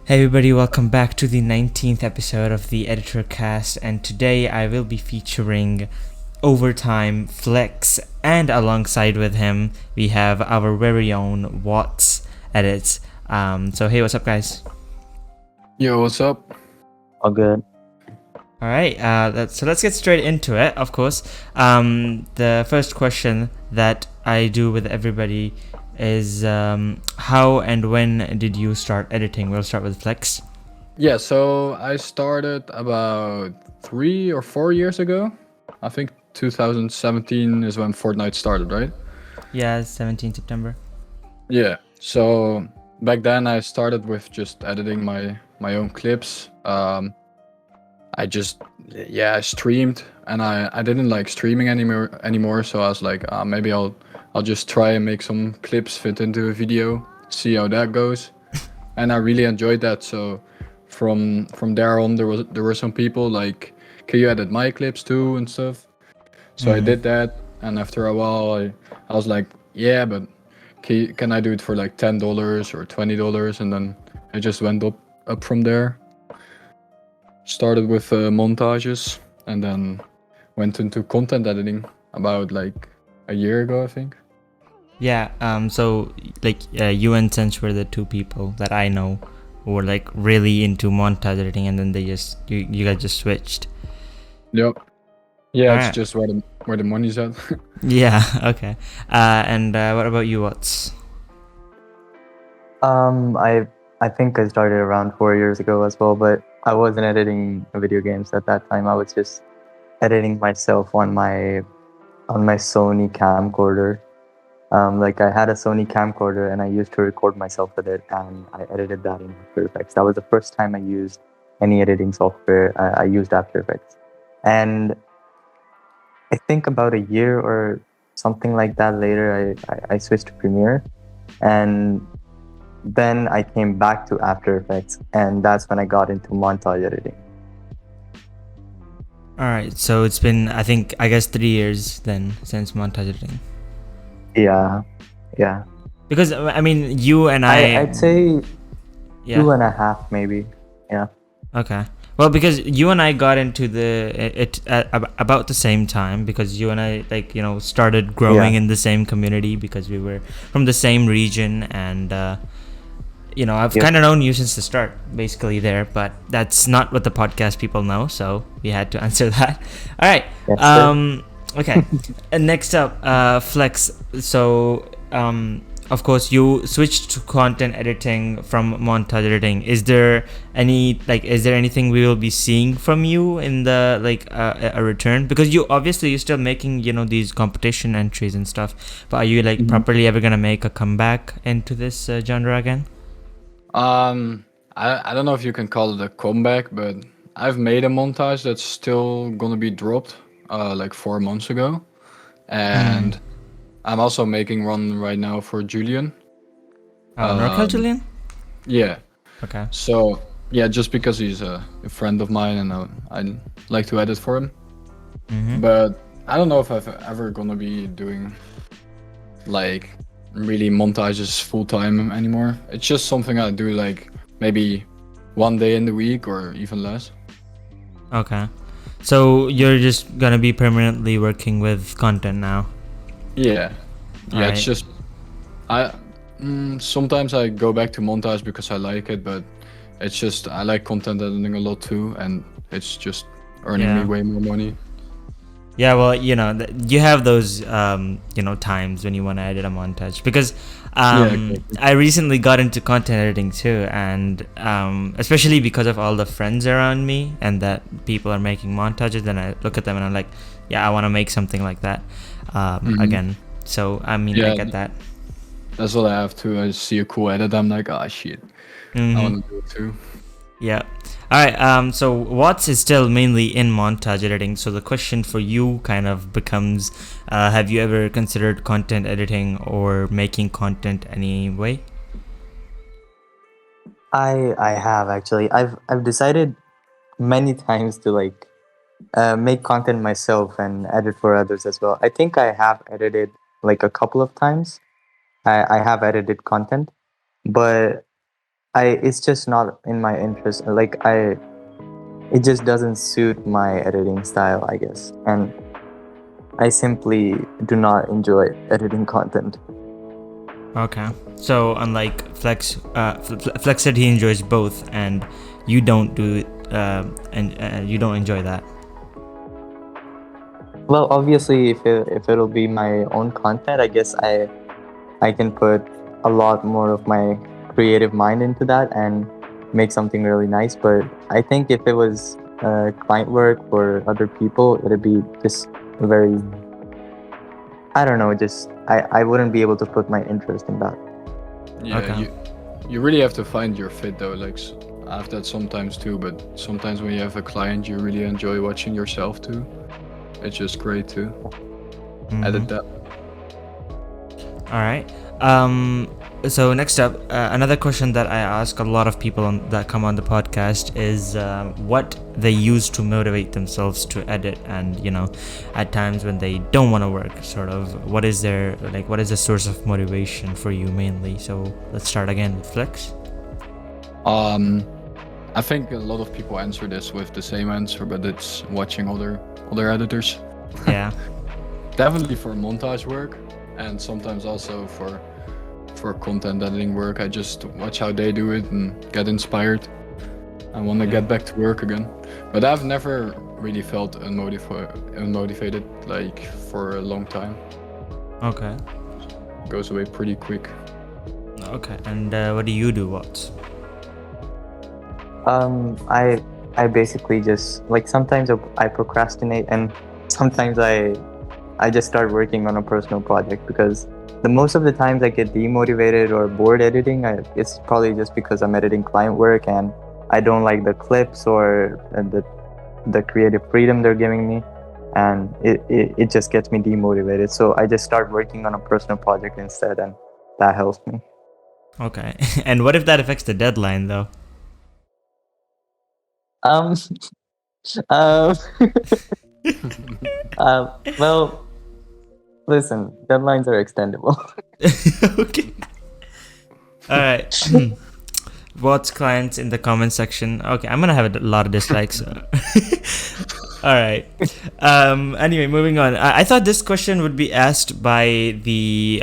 Hey everybody, welcome back to the 19th episode of the Editor Cast, and today I will be featuring Overtime Flex, and alongside with him we have our very own Watts Edits. So hey, what's up guys? Yo, what's up? All good. Alright, so let's get straight into it, of course. The first question that I do with everybody is how and when did you start editing? We'll start with Flex. Yeah, so I started about 3 or 4 years ago. I think 2017 is when Fortnite started, right? Yeah, 17 September. Yeah. So back then I started with just editing my own clips. I just I streamed and I didn't like streaming anymore. So I was like, maybe I'll just try and make some clips fit into a video, see how that goes. And I really enjoyed that. So from there on, there were some people like, can you edit my clips too and stuff? So I did that, and after a while, I was like, yeah, but can I do it for like $10 or $20? And then it just went up from there. Started with montages, and then went into content editing about like a year ago, I think. Yeah, so like you and Sense were the two people that I know who were like really into montage editing, and then you guys just switched. Yep. Yeah, it's Alright. just where the money's at. Yeah, okay. And what about you, Watts? I think I started around 4 years ago as well, but I wasn't editing video games at that time. I was just editing myself on my Sony camcorder. Like I had a Sony camcorder and I used to record myself with it, and I edited that in After Effects. That was the first time I used any editing software. I used After Effects, and I think about a year or something like that later, I switched to Premiere, and then I came back to After Effects, and that's when I got into montage editing. Alright, so it's been I guess 3 years then since montage editing. Yeah. Because I mean you and I'd say yeah. 2.5 maybe. Yeah. Okay. Well, because you and I got into it at about the same time, because you and I started growing in the same community because we were from the same region, and I've Yep. kind of known you since the start, basically there, but that's not what the podcast people know, so we had to answer that. All right. Yes, sir. Okay. And next up, Flex. So, of course, you switched to content editing from montage editing. Is there anything we will be seeing from you in the a return? Because you're still making these competition entries and stuff, but are you Mhm. properly ever gonna make a comeback into this genre again? I don't know if you can call it a comeback, but I've made a montage that's still gonna be dropped like 4 months ago, and I'm also making one right now for Julian. NorCal Julian? Yeah, Okay. so yeah, just because he's a friend of mine and I like to edit for him, but I don't know if I've ever gonna be doing like really montages full time anymore. It's just something I do like maybe one day in the week or even less. Okay. So you're just gonna be permanently working with content now? Yeah, yeah. Alright. It's just I sometimes I go back to montage because I like it, but it's just I like content editing a lot too, and it's just earning me Yeah. way more money. Yeah, well, you have those, times when you want to edit a montage. Because Exactly. I recently got into content editing too, and especially because of all the friends around me and that people are making montages, then I look at them and I'm like, yeah, I want to make something like that again. So, I mean, I Yeah, get that. that's what I have too. I see a cool edit, I'm like, ah, shit, I want to do it too. Yeah. All right. So Watts is still mainly in montage editing. So the question for you kind of becomes, have you ever considered content editing or making content anyway? I have actually. I've decided many times to make content myself and edit for others as well. I think I have edited like a couple of times. I have edited content, but it's just not in my interest. Like it just doesn't suit my editing style, I guess. And I simply do not enjoy editing content. Okay. So unlike Flex, Flex said he enjoys both, and you don't do it, and you don't enjoy that. Well, obviously, if it'll be my own content, I guess I can put a lot more of my creative mind into that and make something really nice. But I think if it was client work for other people, it'd be just very, I don't know, just I wouldn't be able to put my interest in that. Yeah, Okay. you really have to find your fit though. Like I have that sometimes too, but sometimes when you have a client, you really enjoy watching yourself too. It's just great to Mhm. edit that. All right. So next up, another question that I ask a lot of people that come on the podcast is what they use to motivate themselves to edit, and at times when they don't want to work, sort of. What is the source of motivation for you mainly? So let's start again with Flex. I think a lot of people answer this with the same answer, but it's watching other editors. Yeah. Definitely for montage work, and sometimes also for content editing work. I just watch how they do it and get inspired. I want to get back to work again, but I've never really felt unmotivated like for a long time. Okay. It goes away pretty quick. Okay. And what do you do, Watts? I basically just like sometimes I procrastinate, and sometimes I just start working on a personal project, because the most of the times I get demotivated or bored editing, it's probably just because I'm editing client work and I don't like the clips or the creative freedom they're giving me, and it just gets me demotivated. So I just start working on a personal project instead, and that helps me. Okay. And what if that affects the deadline, though? Um, um, well, listen, deadlines are extendable. Okay. All right. What's clients in the comment section? Okay, I'm gonna have a lot of dislikes. All right. Anyway, moving on. I thought this question would be asked by the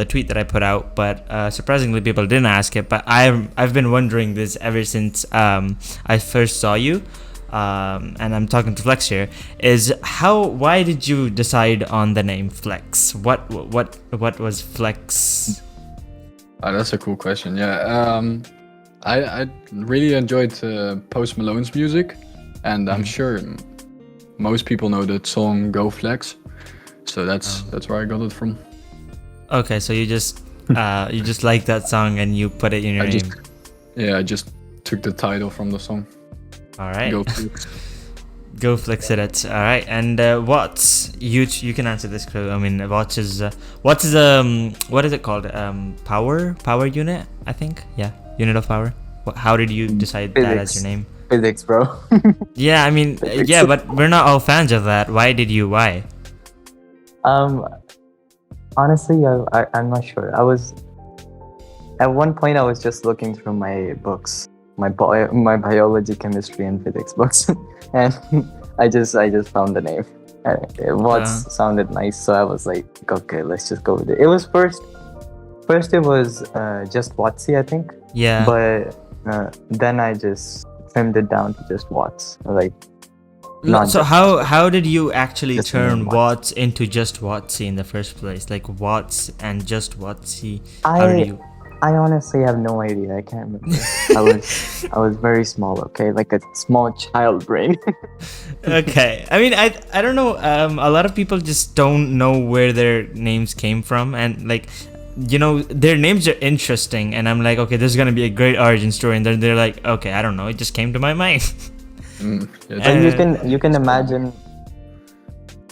tweet that I put out, but surprisingly, people didn't ask it. But I've been wondering this ever since I first saw you. And I'm talking to Flex here. Why did you decide on the name Flex? What was Flex? That's a cool question. Yeah. I really enjoyed Post Malone's music, and I'm sure most people know that song "Go Flex," so that's where I got it from. Okay, so you just like that song and you put it in your name. I just took the title from the song. All right. Go Flex. Go Flex it. All right. And Watts, you can answer this. I mean, Watts is what is it called? Power unit, I think. Yeah, unit of power. How did you decide that as your name? Physics, bro. Yeah, I mean, yeah, but we're not all fans of that. Why? Honestly, I'm not sure. At one point I was just looking through my books, my biology, chemistry, and physics books, and I just found the name. Watts sounded nice, so I was like, okay, let's just go with it. It was first it was just Wattsy, I think. Yeah. But then I just trimmed it down to just Watts. Like. So how did you actually Just turn Watts. Watts into just Wattsy in the first place? Like Watts and just Wattsy. How did you? I honestly have no idea. I can't remember. I was very small. Okay, like a small child brain. Okay. I mean, I don't know. A lot of people just don't know where their names came from, and like, their names are interesting, and I'm like, okay, this is gonna be a great origin story, and then they're like, okay, I don't know, it just came to my mind. And you can imagine.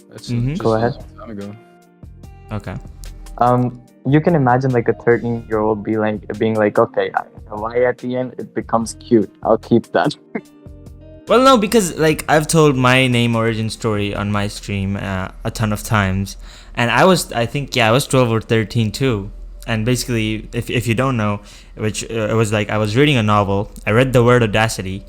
That's just Go ahead. a long time ago. Okay. You can imagine like a 13-year-old being like, okay, why at the end it becomes cute. I'll keep that. Well, no, because like I've told my name origin story on my stream a ton of times, and I was 12 or 13 too, and basically, if you don't know, which it was like I was reading a novel. I read the word Audacity,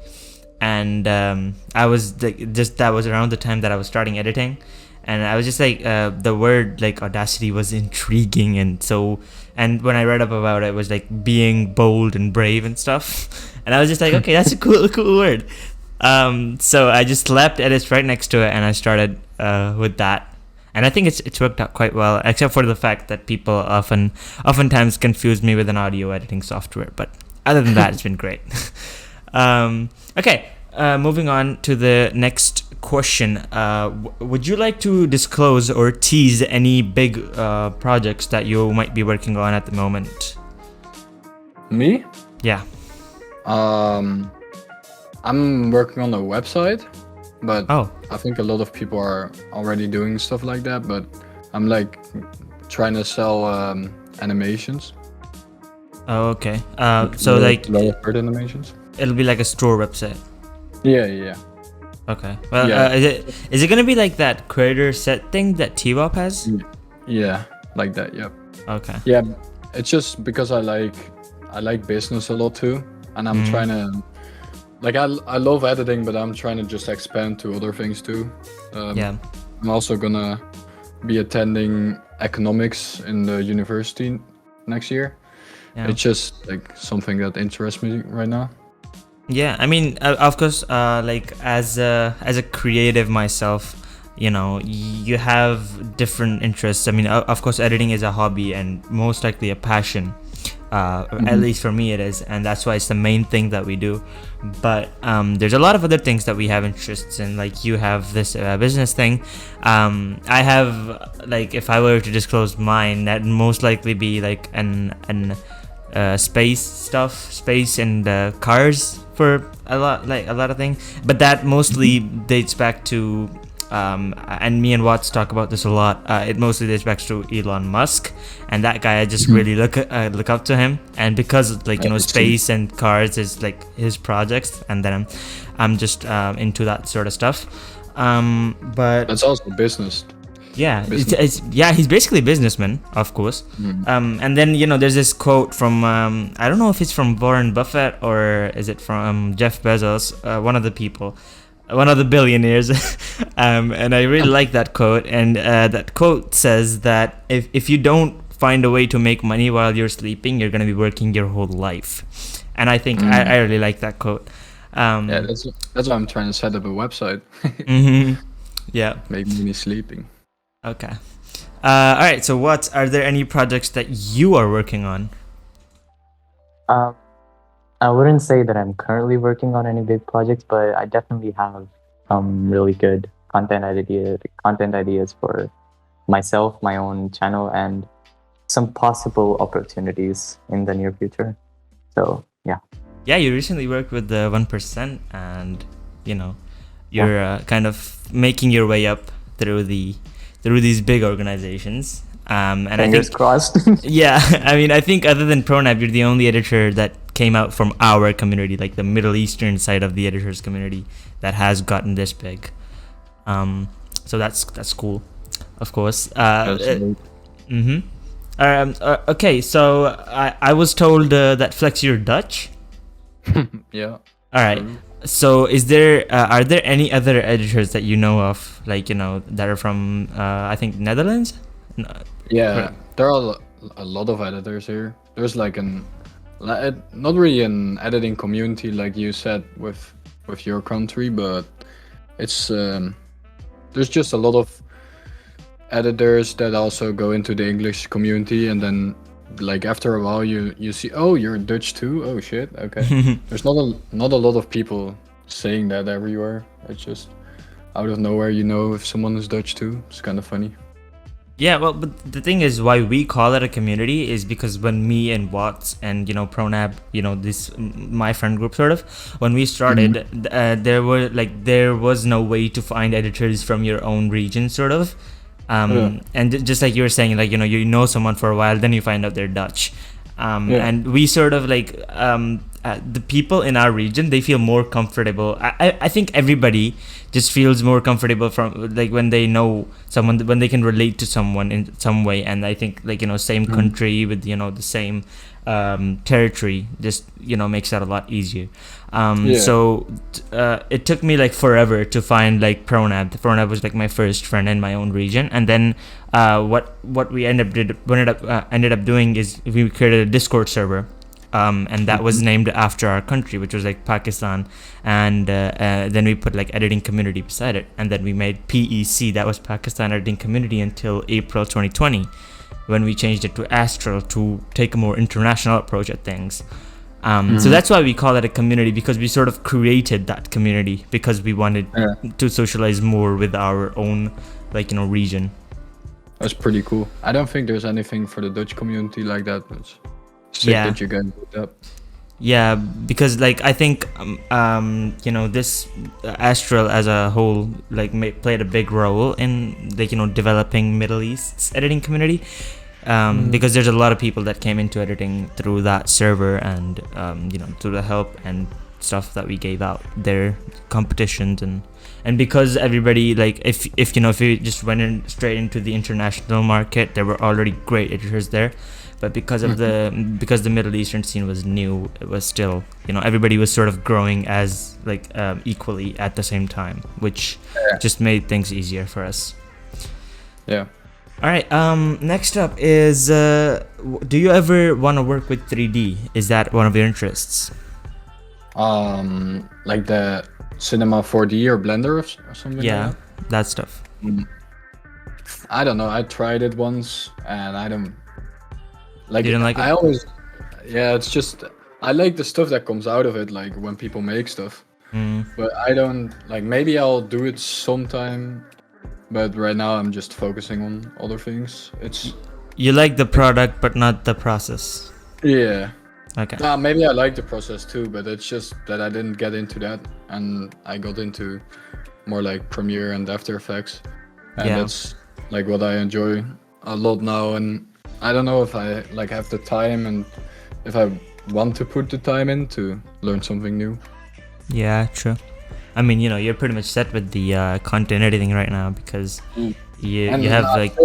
and I was like, just that was around the time that I was starting editing, and I was just like the word like Audacity was intriguing, and when I read up about it, it was like being bold and brave and stuff, and I was just like, okay, that's a cool word. So I just slapped edits right next to it, and I started with that. And I think it's worked out quite well, except for the fact that people oftentimes confuse me with an audio editing software. But other than that, it's been great. Okay, moving on to the next question. Would you like to disclose or tease any big projects that you might be working on at the moment? Me? Yeah. I'm working on a website, but Oh. I think a lot of people are already doing stuff like that. But I'm like trying to sell animations. Oh, okay. So like lower third animations. it'll be like a store website. Yeah. Okay. Well, Yeah. Is it gonna be like that creator set thing that T-Wop has? Yeah, like that. Yep. Okay. Yeah, it's just because I like business a lot too, and I'm trying to like I love editing, but I'm trying to just expand to other things too. Yeah. I'm also gonna be attending economics in the university next year. Yeah. It's just like something that interests me right now. Yeah, I mean, of course, like as a creative myself, you know, you have different interests. I mean, of course, editing is a hobby and most likely a passion. At least for me it is, and that's why it's the main thing that we do. But there's a lot of other things that we have interests in. Like you have this business thing. I have, like, if I were to disclose mine, that'd most likely be like an space and cars for a lot of things. But that mostly dates back to and me and Watts talk about this a lot. It mostly dates back to Elon Musk, and that guy I just really look up to him. And because like space and cars is like his projects, and then I'm just into that sort of stuff. But That's also business. yeah, it's he's basically a businessman, of course. And then there's this quote from I don't know if it's from Warren Buffett or is it from Jeff Bezos, one of the people. One of the billionaires. And I really like that quote. And that quote says that if you don't find a way to make money while you're sleeping, you're going to be working your whole life. And I think I really like that quote. Yeah, that's why I'm trying to set up a website. Yeah. Make me sleeping. Okay. All right. So are there any projects that you are working on? I wouldn't say that I'm currently working on any big projects, but I definitely have some really good content ideas for myself, my own channel, and some possible opportunities in the near future. So yeah. Yeah, you recently worked with the 1%, and you're kind of making your way up through these big organizations. And Fingers crossed. Yeah, I mean, I think other than Pronab, you're the only editor that came out from our community, like the Middle Eastern side of the editors community, that has gotten this big. So that's cool, of course. Okay, so I was told that Flex, you're Dutch. Yeah. All right. So are there any other editors that you know of, like that are from I think Netherlands? No. Yeah, there are a lot of editors here. There's like not really an editing community like you said with your country, but it's there's just a lot of editors that also go into the English community, and then like after a while you see, oh, you're Dutch too. Oh shit, okay. There's not a lot of people saying that everywhere. It's just out of nowhere if someone is Dutch too. It's kind of funny. Yeah, well, but the thing is, why we call it a community is because when me and Watts and Pronab, this my friend group sort of, when we started, there was no way to find editors from your own region sort of, and just like you were saying, like someone for a while, then you find out they're Dutch, and we sort of like the people in our region, they feel more comfortable. I think everybody just feels more comfortable from like when they know someone, when they can relate to someone in some way. And I think like, same country with, the same territory just, makes that a lot easier. So it took me like forever to find like Pronab. Pronab was like my first friend in my own region. And then what we ended up doing is we created a Discord server. And that was named after our country, which was like Pakistan. And then we put like editing community beside it. And then we made PEC, that was Pakistan Editing Community, until April 2020, when we changed it to Astral to take a more international approach at things. So that's why we call it a community, because we sort of created that community because we wanted to socialize more with our own like, region. That's pretty cool. I don't think there's anything for the Dutch community like that, but it's sick that you guys did that. Yeah, because like I think this Astral as a whole like played a big role in like developing Middle East's editing community, because there's a lot of people that came into editing through that server, and through the help and stuff that we gave out there, competitions, and because everybody like if you just went in straight into the international market, there were already great editors there. But because of because the Middle Eastern scene was new, it was still, everybody was sort of growing as like equally at the same time, which just made things easier for us. Yeah. All right. Next up is, do you ever want to work with 3D? Is that one of your interests? Like the Cinema 4D or Blender or something. Yeah, like that stuff. I don't know. I tried it once, and I don't. Like, you didn't like it? I always, it's just, I like the stuff that comes out of it, like when people make stuff. But I don't, like, maybe I'll do it sometime, but right now I'm just focusing on other things. You like the product, but not the process. Yeah. Okay. Maybe I like the process too, but it's just that I didn't get into that, and I got into more like Premiere and After Effects. And that's like what I enjoy a lot now, and I don't know if I like have the time and if I want to put the time in to learn something new. Yeah, true. I mean, you're pretty much set with the content editing right now, because you have like.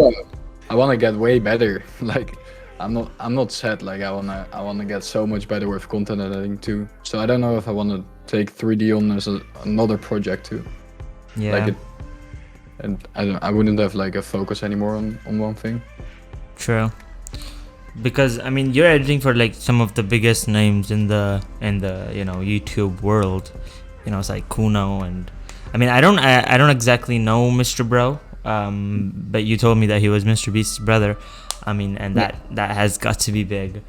I want to get way better. Like, I'm not set. Like, I wanna get so much better with content editing too. So I don't know if I want to take 3D on as another project too. Yeah. Like and I wouldn't have like a focus anymore on one thing. True. Because I mean, you're editing for like some of the biggest names in the YouTube world. It's like Kuno, and I mean, I don't exactly know Mr. Bro, but you told me that he was Mr. Beast's brother. I mean, and that has got to be big.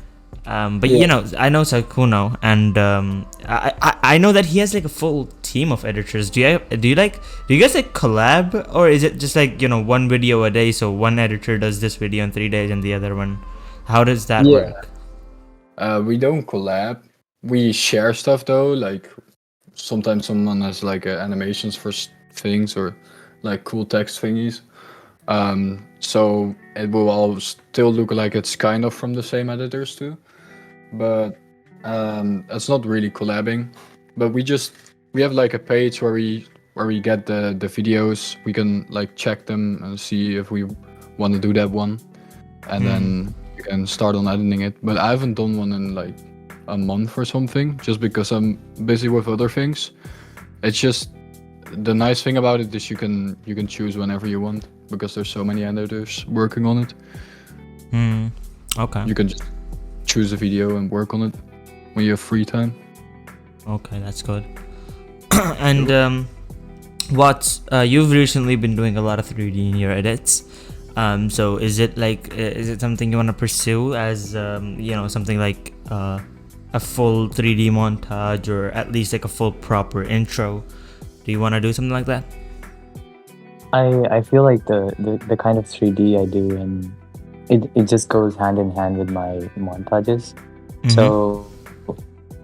But I know Sakuno, and I know that he has like a full team of editors. Do you guys like collab, or is it just like one video a day? So one editor does this video in 3 days, and the other one. How does that work? We don't collab. We share stuff though. Like sometimes someone has like animations for things or like cool text thingies. So it will all still look like it's kind of from the same editors too. But it's not really collabing. But we have like a page where we get the videos. We can like check them and see if we want to do that one, and then you can start on editing it. But I haven't done one in like a month or something, just because I'm busy with other things. It's just the nice thing about it is you can choose whenever you want, because there's so many editors working on it. Okay. You can just choose a video and work on it when you have free time. Okay, that's good. And you've recently been doing a lot of 3D in your edits. So is it something you want to pursue as something like a full 3D montage, or at least like a full proper intro? Do you want to do something like that? I feel like the kind of 3D I do, and it just goes hand in hand with my montages. So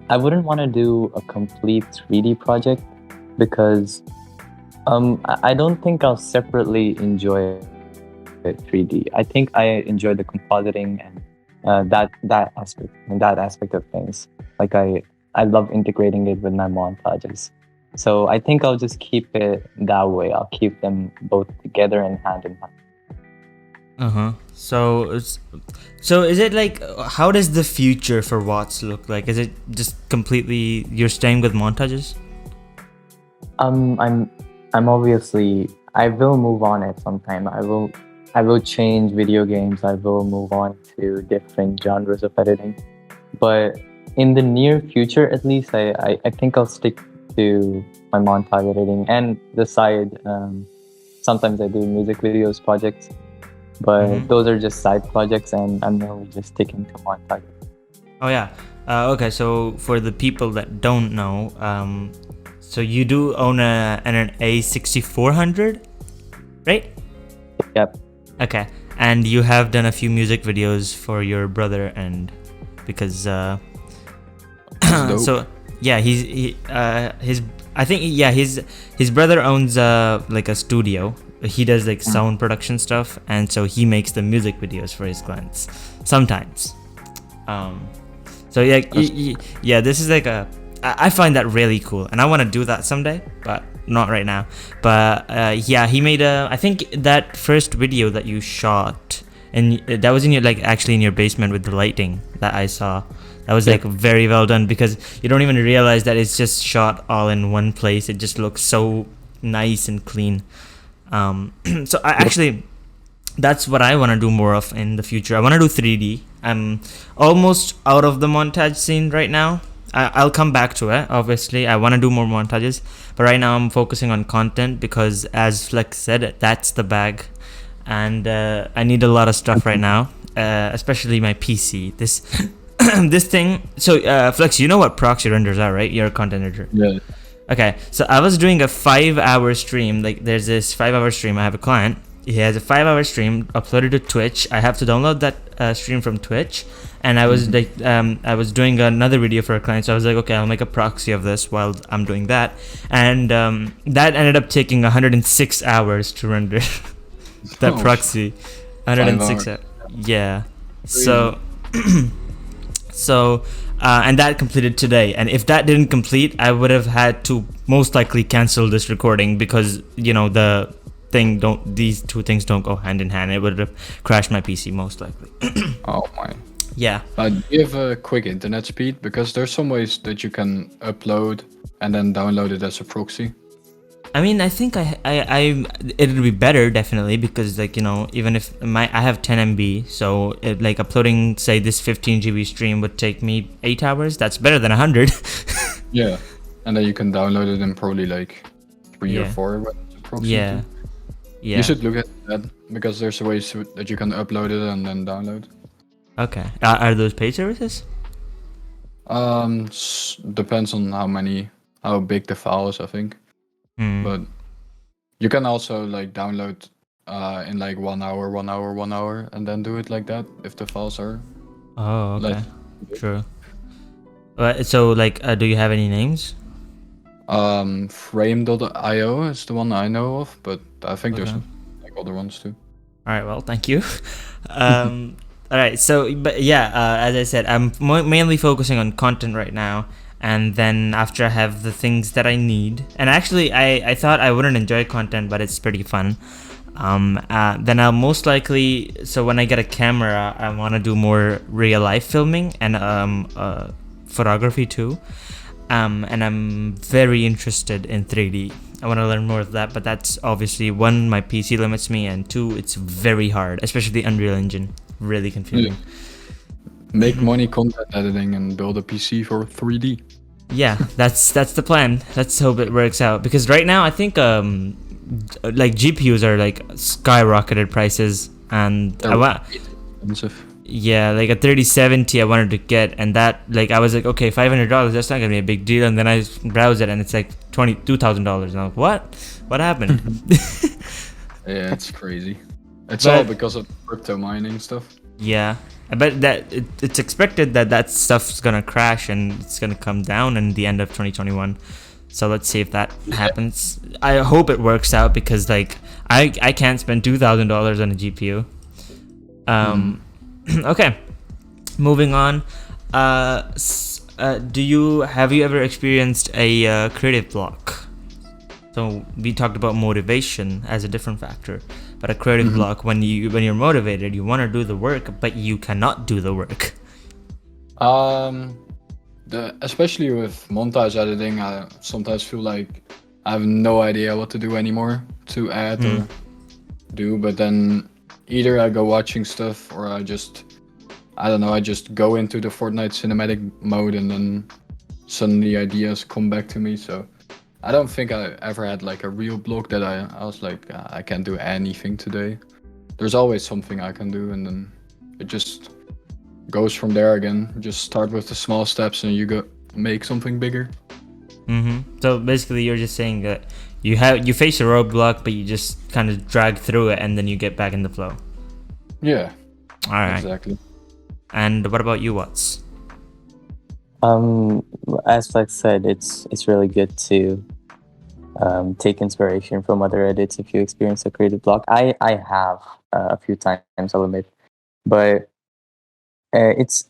I wouldn't want to do a complete 3D project, because I don't think I'll separately enjoy it 3D. I think I enjoy the compositing and that aspect of things. Like I I love integrating it with my montages. So I think I'll just keep it that way. I'll keep them both together and hand in hand. So is it like, how does the future for Watts look like? Is it just completely you're staying with montages? I'm obviously, I will move on at some time. I will change video games. I will move on to different genres of editing. But in the near future, at least, I think I'll stick to my montage editing and the side. Sometimes I do music videos projects, but those are just side projects, and I'm mainly just sticking to montage. Oh yeah. Okay, so for the people that don't know, so you do own an A6400, right? Yep. Okay, and you have done a few music videos for your brother, and because dope. so yeah, his I think his brother owns like a studio. He does like sound production stuff, and so he makes the music videos for his clients sometimes. So yeah, yeah, this is like I find that really cool, and I want to do that someday, but not right now. But yeah, he made I think that first video that you shot, and that was in your, like, actually in your basement with the lighting that I saw. That was like very well done, because you don't even realize that it's just shot all in one place. It just looks so nice and clean. So I actually, that's what I want to do more of in the future. I want to do 3D. I'm almost out of the montage scene right now. I'll come back to it, obviously. I want to do more montages, but right now I'm focusing on content, because as Flex said, that's the bag, and I need a lot of stuff right now, especially my PC. This this thing. So Flex, you know what proxy renders are, right? You're a content editor. Yeah. Okay, so I was doing a 5-hour stream. Like, there's this 5-hour stream. I have a client. He has a 5-hour stream uploaded to Twitch. I have to download that stream from Twitch, and I was like, I was doing another video for a client, so I was like, okay, I'll make a proxy of this while I'm doing that, and that ended up taking 106 hours to render that proxy. 106 hours. Yeah. So so and that completed today, and if that didn't complete, I would have had to most likely cancel this recording, because you know these two things don't go hand in hand. It would have crashed my PC most likely. Oh my. Yeah. Do you have a quick internet speed? Because there's some ways that you can upload and then download it as a proxy. I mean, I think it'd be better, definitely, because, like, you know, even if I have 10 MB, so like uploading, say, this 15 GB stream would take me 8 hours. That's better than 100. Yeah, and then you can download it in probably like 3 or 4 when it's a proxy. Yeah. Yeah. You should look at that, because there's ways that you can upload it and then download. Okay. Are those paid services? Depends on how big the file is, I think. But you can also like download in like 1 hour, and then do it like that if the files are. Oh, okay. True. So, like, do you have any names? Frame.io is the one I know of, but I think there's like other ones too. All right. Well, thank you. All right. So, but yeah, as I said, I'm mainly focusing on content right now. And then after I have the things that I need, and actually I thought I wouldn't enjoy content, but it's pretty fun. Then I'll most likely, so when I get a camera, I want to do more real life filming and photography too. And I'm very interested in 3D. I want to learn more of that, but that's obviously, one, my PC limits me, and two, it's very hard, especially the Unreal Engine. Really confusing. Yeah. Make money content editing and build a PC for 3D. Yeah, that's the plan. Let's hope it works out, because right now I think like GPUs are like skyrocketed prices, and Expensive. Yeah, like a 3070 I wanted to get, and that, like, I was like, okay, $500, that's not gonna be a big deal, and then I browse it and it's like $22,000, and I'm like, what happened? Yeah, it's crazy. It's all because of crypto mining stuff. Yeah, I bet that it's expected that stuff's gonna crash and it's gonna come down in the end of 2021. So let's see if that happens. I hope it works out, because like I can't spend $2,000 on a GPU. Okay, moving on. have you ever experienced a creative block? So we talked about motivation as a different factor, but a creative block when you're motivated, you want to do the work, but you cannot do the work. Especially with montage editing, I sometimes feel like I have no idea what to do anymore to add or do. But then either I go watching stuff or I just go into the Fortnite cinematic mode and then suddenly ideas come back to me. So I don't think I ever had like a real block that I was like, I can't do anything today. There's always something I can do, and then it just goes from there again. Just start with the small steps and you go make something bigger. So basically you're just saying that you face a roadblock, but you just kind of drag through it and then you get back in the flow. Yeah. All right. Exactly. And what about you, Watts? As Flex said, it's really good to take inspiration from other edits if you experience a creative block. I have a few times, I'll admit, but it's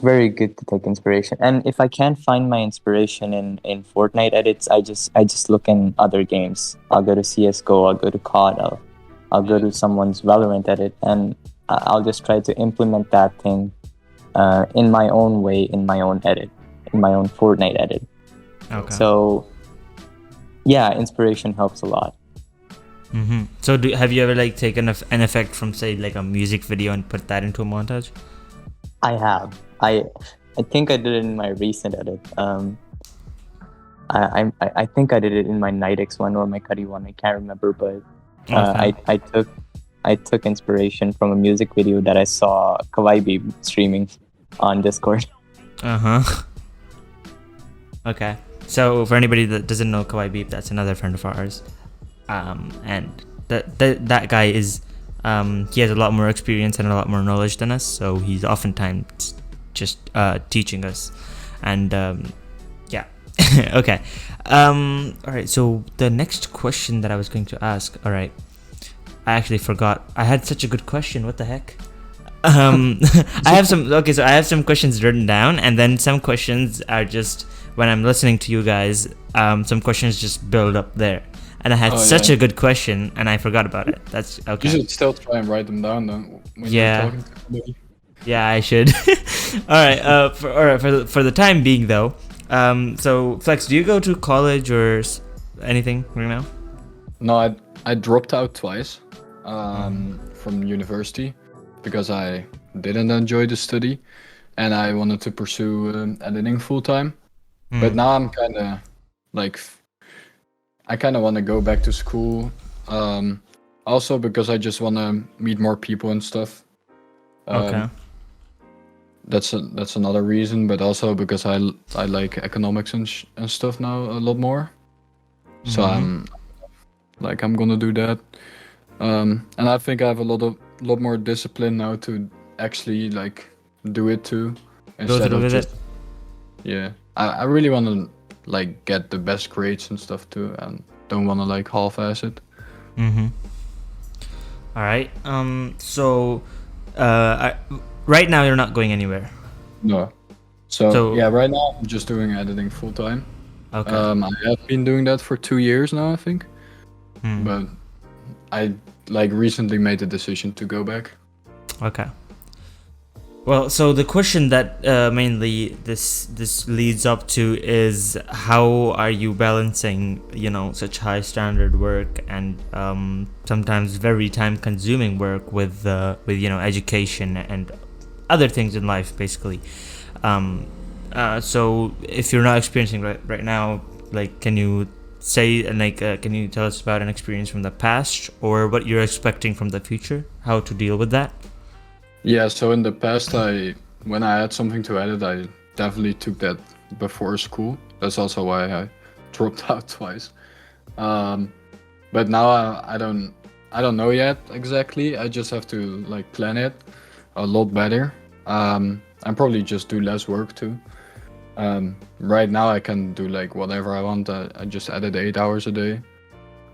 very good to take inspiration. And if I can't find my inspiration in Fortnite edits, I just look in other games. I'll go to CS:GO, I'll go to COD, I'll go to someone's Valorant edit, and I'll just try to implement that thing in my own way, in my own edit, in my own Fortnite edit. Okay. So yeah, inspiration helps a lot. So have you ever like taken an effect from, say, like a music video and put that into a montage? I have. I think I did it in my recent edit. I think I did it in my Nitex one or my Cuddy one. I can't remember, but I took inspiration from a music video that I saw Kawaii Beep streaming on Discord. Okay. So for anybody that doesn't know Kawaii Beep, that's another friend of ours. And that guy is he has a lot more experience and a lot more knowledge than us, so he's oftentimes just teaching us. And yeah. Okay. All right, so the next question that I was going to ask, all right, I actually forgot. I had such a good question. What the heck? I have some questions written down, and then some questions are just when I'm listening to you guys, some questions just build up there. And I had such a good question, and I forgot about it. That's okay. You should still try and write them down, though. When you're talking to somebody. Yeah, I should. All right. For the time being, though. So Flex, do you go to college or anything right now? No, I dropped out twice from university because I didn't enjoy the study, and I wanted to pursue editing full time. But now I'm kind of like, I kind of want to go back to school. Also because I just want to meet more people and stuff. Okay. That's another reason, but also because I like economics and stuff now a lot more. So I'm gonna do that. And I think I have a lot more discipline now to actually like do it too, instead of just. Yeah, I really want to like get the best grades and stuff too, and don't want to like half-ass it. All right. So, right now you're not going anywhere. No. So yeah, right now I'm just doing editing full time. Okay. I have been doing that for 2 years now, I think. But I like recently made the decision to go back. Okay. Well, so the question that mainly this leads up to is, how are you balancing, such high standard work and sometimes very time consuming work with education and other things in life, basically. So if you're not experiencing right now, like, can you say, can you tell us about an experience from the past or what you're expecting from the future, how to deal with that? Yeah, so in the past, when I had something to edit, I definitely took that before school. That's also why I dropped out twice. But now I don't know yet exactly. I just have to like plan it a lot better. And probably just do less work too. Right now I can do like whatever I want. I just edit 8 hours a day.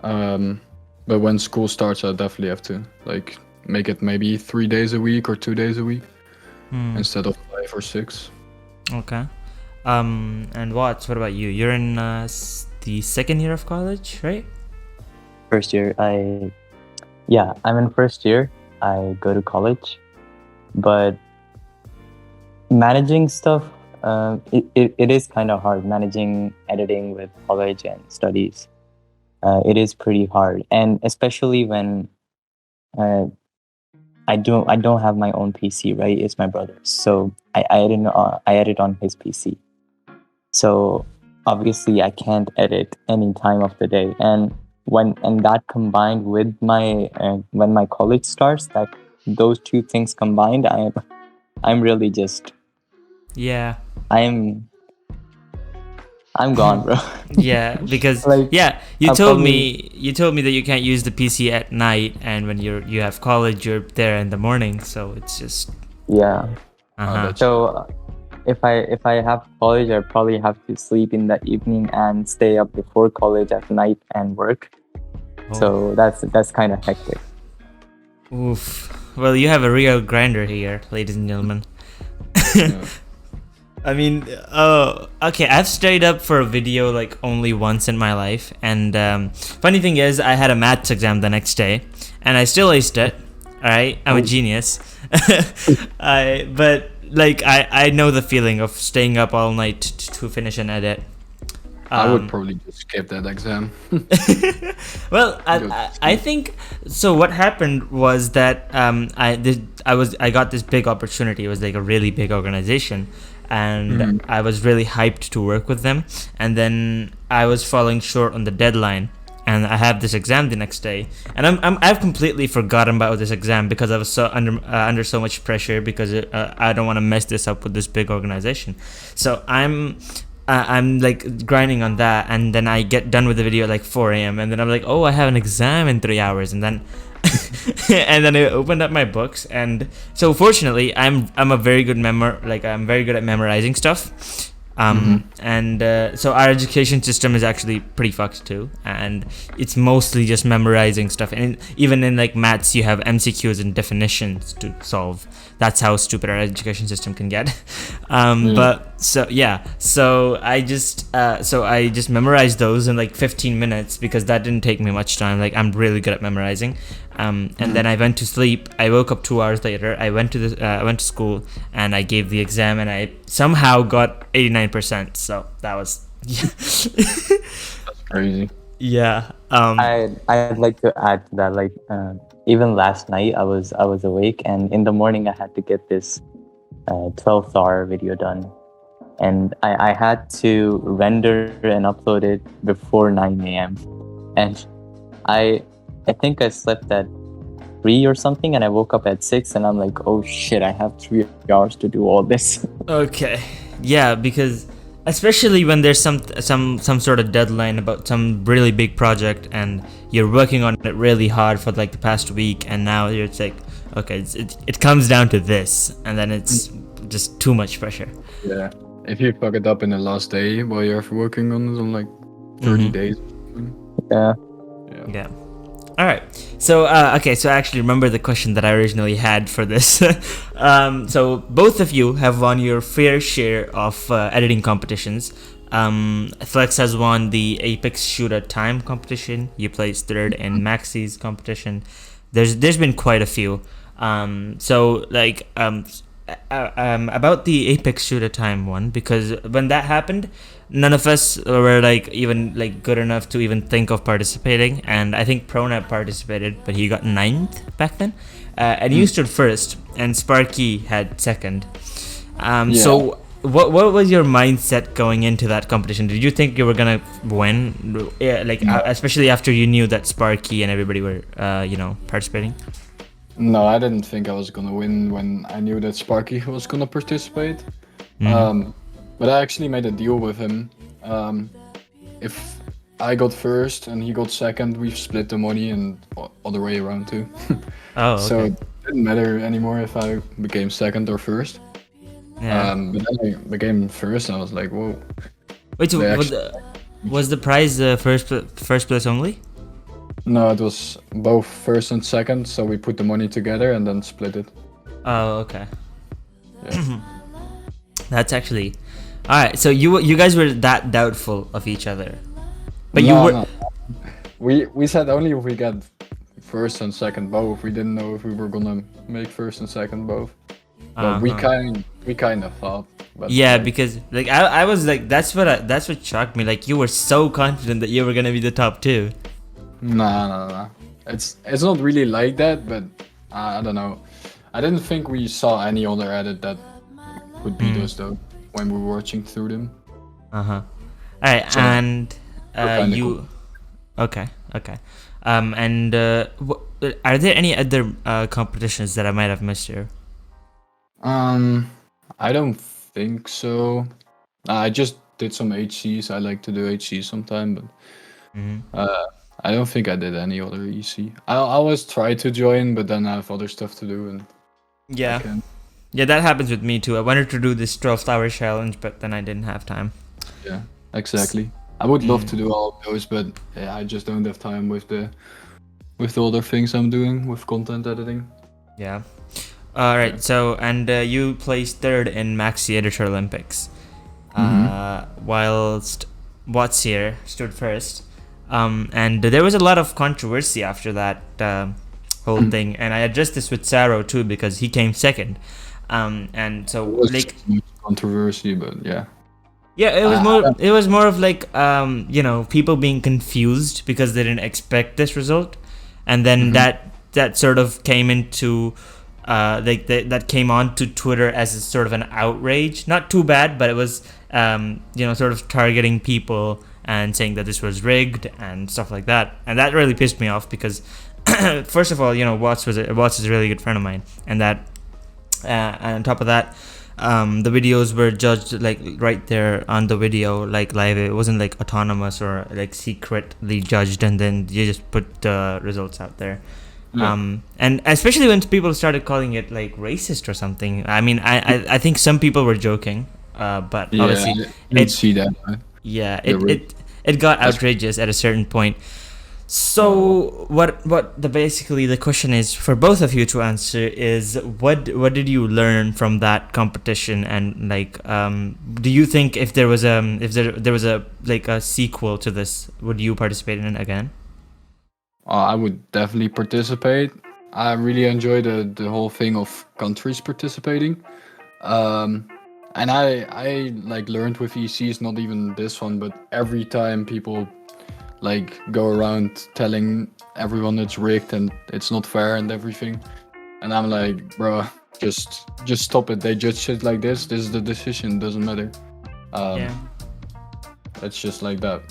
But when school starts, I definitely have to like make it maybe 3 days a week or 2 days a week instead of 5 or 6. Okay. And what about you? You're in the second year of college, right? First year, I'm in first year. I go to college, but managing stuff, it is kind of hard managing editing with college and studies. It is pretty hard, and especially when uh, I don't have my own PC, right? It's my brother's, so I edit on his PC. So obviously I can't edit any time of the day, and that combined with my when my college starts, that those two things combined, I'm really just Yeah. I'm gone, bro. Yeah, because Like, you I'll told probably- me that you can't use the PC at night, and when you have college, you're there in the morning, so it's just Yeah. uh-huh. So if I have college, I probably have to sleep in the evening and stay up before college at night and work. Oh. So that's kind of hectic. Oof. Well, you have a real grinder here, ladies and gentlemen. Yeah. I mean, okay, I've stayed up for a video like only once in my life, and funny thing is, I had a maths exam the next day, and I still aced it. All right, I'm a genius. I know the feeling of staying up all night to finish an edit. I would probably just skip that exam. Well, I think so. What happened was that I got this big opportunity. It was like a really big organization, and I was really hyped to work with them. And then I was falling short on the deadline, and I have this exam the next day, and I've completely forgotten about this exam because I was so under so much pressure because I don't want to mess this up with this big organization. So I'm like grinding on that, and then I get done with the video at like 4 a.m. and then I'm like, oh, I have an exam in 3 hours, and then and then I opened up my books, and so fortunately I'm a very good I'm very good at memorizing stuff. So our education system is actually pretty fucked too, and it's mostly just memorizing stuff, and even in like maths you have MCQs and definitions to solve. That's how stupid our education system can get. But so I just memorized those in like 15 minutes because that didn't take me much time. Like, I'm really good at memorizing. And then I went to sleep. I woke up 2 hours later. I went to school, and I gave the exam, and I somehow got 89%. So that was That's crazy. yeah. I'd like to add to that, like, even last night I was awake, and in the morning I had to get this 12th hour video done, and I had to render and upload it before 9 a.m. and I think I slept at 3 or something, and I woke up at 6, and I'm like, oh shit, I have 3 hours to do all this. Okay. Yeah, because especially when there's some sort of deadline about some really big project, and you're working on it really hard for like the past week, and now it's like, okay, it comes down to this, and then it's just too much pressure. Yeah. If you fuck it up in the last day while you're working on it on like 30 days. Yeah. Yeah. All right. So, okay. So I actually remember the question that I originally had for this. So both of you have won your fair share of editing competitions. Flex has won the Apex Shooter Time competition. You placed third in Maxi's competition. There's been quite a few. So like about the Apex Shooter Time one, because when that happened, none of us were like even like good enough to even think of participating, and I think Pronap participated, but he got 9th back then, and you stood first, and Sparky had second. So what was your mindset going into that competition? Did you think you were gonna win? Yeah, like especially after you knew that Sparky and everybody were participating. No, I didn't think I was gonna win when I knew that Sparky was gonna participate. But I actually made a deal with him. If I got first and he got second, we split the money, and other way around too. Oh, okay. So it didn't matter anymore if I became second or first. Yeah. But then I became first, and I was like, whoa. Wait, so they was the prize first place only? No, it was both first and second, so we put the money together and then split it. Oh, okay. Yeah. That's actually all right. So you guys were that doubtful of each other, but you were. No. We said only if we got first and second both. We didn't know if we were gonna make first and second both. But we kind of thought. But Yeah, like, because like I was like that's what shocked me. Like you were so confident that you were gonna be the top two. nah. It's not really like that, but I don't know. I didn't think we saw any other edit that would beat us though when we were watching through them. All right, So, and kinda you. Okay. And are there any other competitions that I might have missed here? I don't think so. I just did some HCs. I like to do HCs sometime, but I don't think I did any other EC. I always try to join, but then I have other stuff to do, and Yeah. I can't. Yeah, that happens with me too. I wanted to do this 12-hour challenge, but then I didn't have time. Yeah, exactly. I would love to do all of those, but yeah, I just don't have time with the other things I'm doing with content editing. Yeah. All right. So, and you placed third in Maxi Editor Olympics, whilst Watts here stood first. And there was a lot of controversy after that whole thing, and I addressed this with Saro too because he came second. And so It was like. controversy, but yeah. Yeah, it was more of like people being confused because they didn't expect this result, and then that sort of came into that came onto Twitter as a sort of an outrage. Not too bad, but it was sort of targeting people and saying that this was rigged and stuff like that, and that really pissed me off because first of all, Watts is a really good friend of mine, and that and on top of that. The videos were judged like right there on the video, like live. It wasn't like autonomous or like secretly judged, and then you just put the results out there. Yeah. And especially when people started calling it like racist or something. I mean, I think some people were joking, but Yeah, obviously I didn't see that. yeah, The it got outrageous at a certain point. So what basically the question is for both of you to answer is what did you learn from that competition, and like do you think if there was a like a sequel to this, would you participate in it again? I would definitely participate. I really enjoy the whole thing of countries participating. And I like learned with ECs, not even this one, but every time people like go around telling everyone it's rigged and it's not fair and everything, and I'm like, bro, just stop it. They judge shit like this. This is the decision. Doesn't matter. Yeah. It's just like that.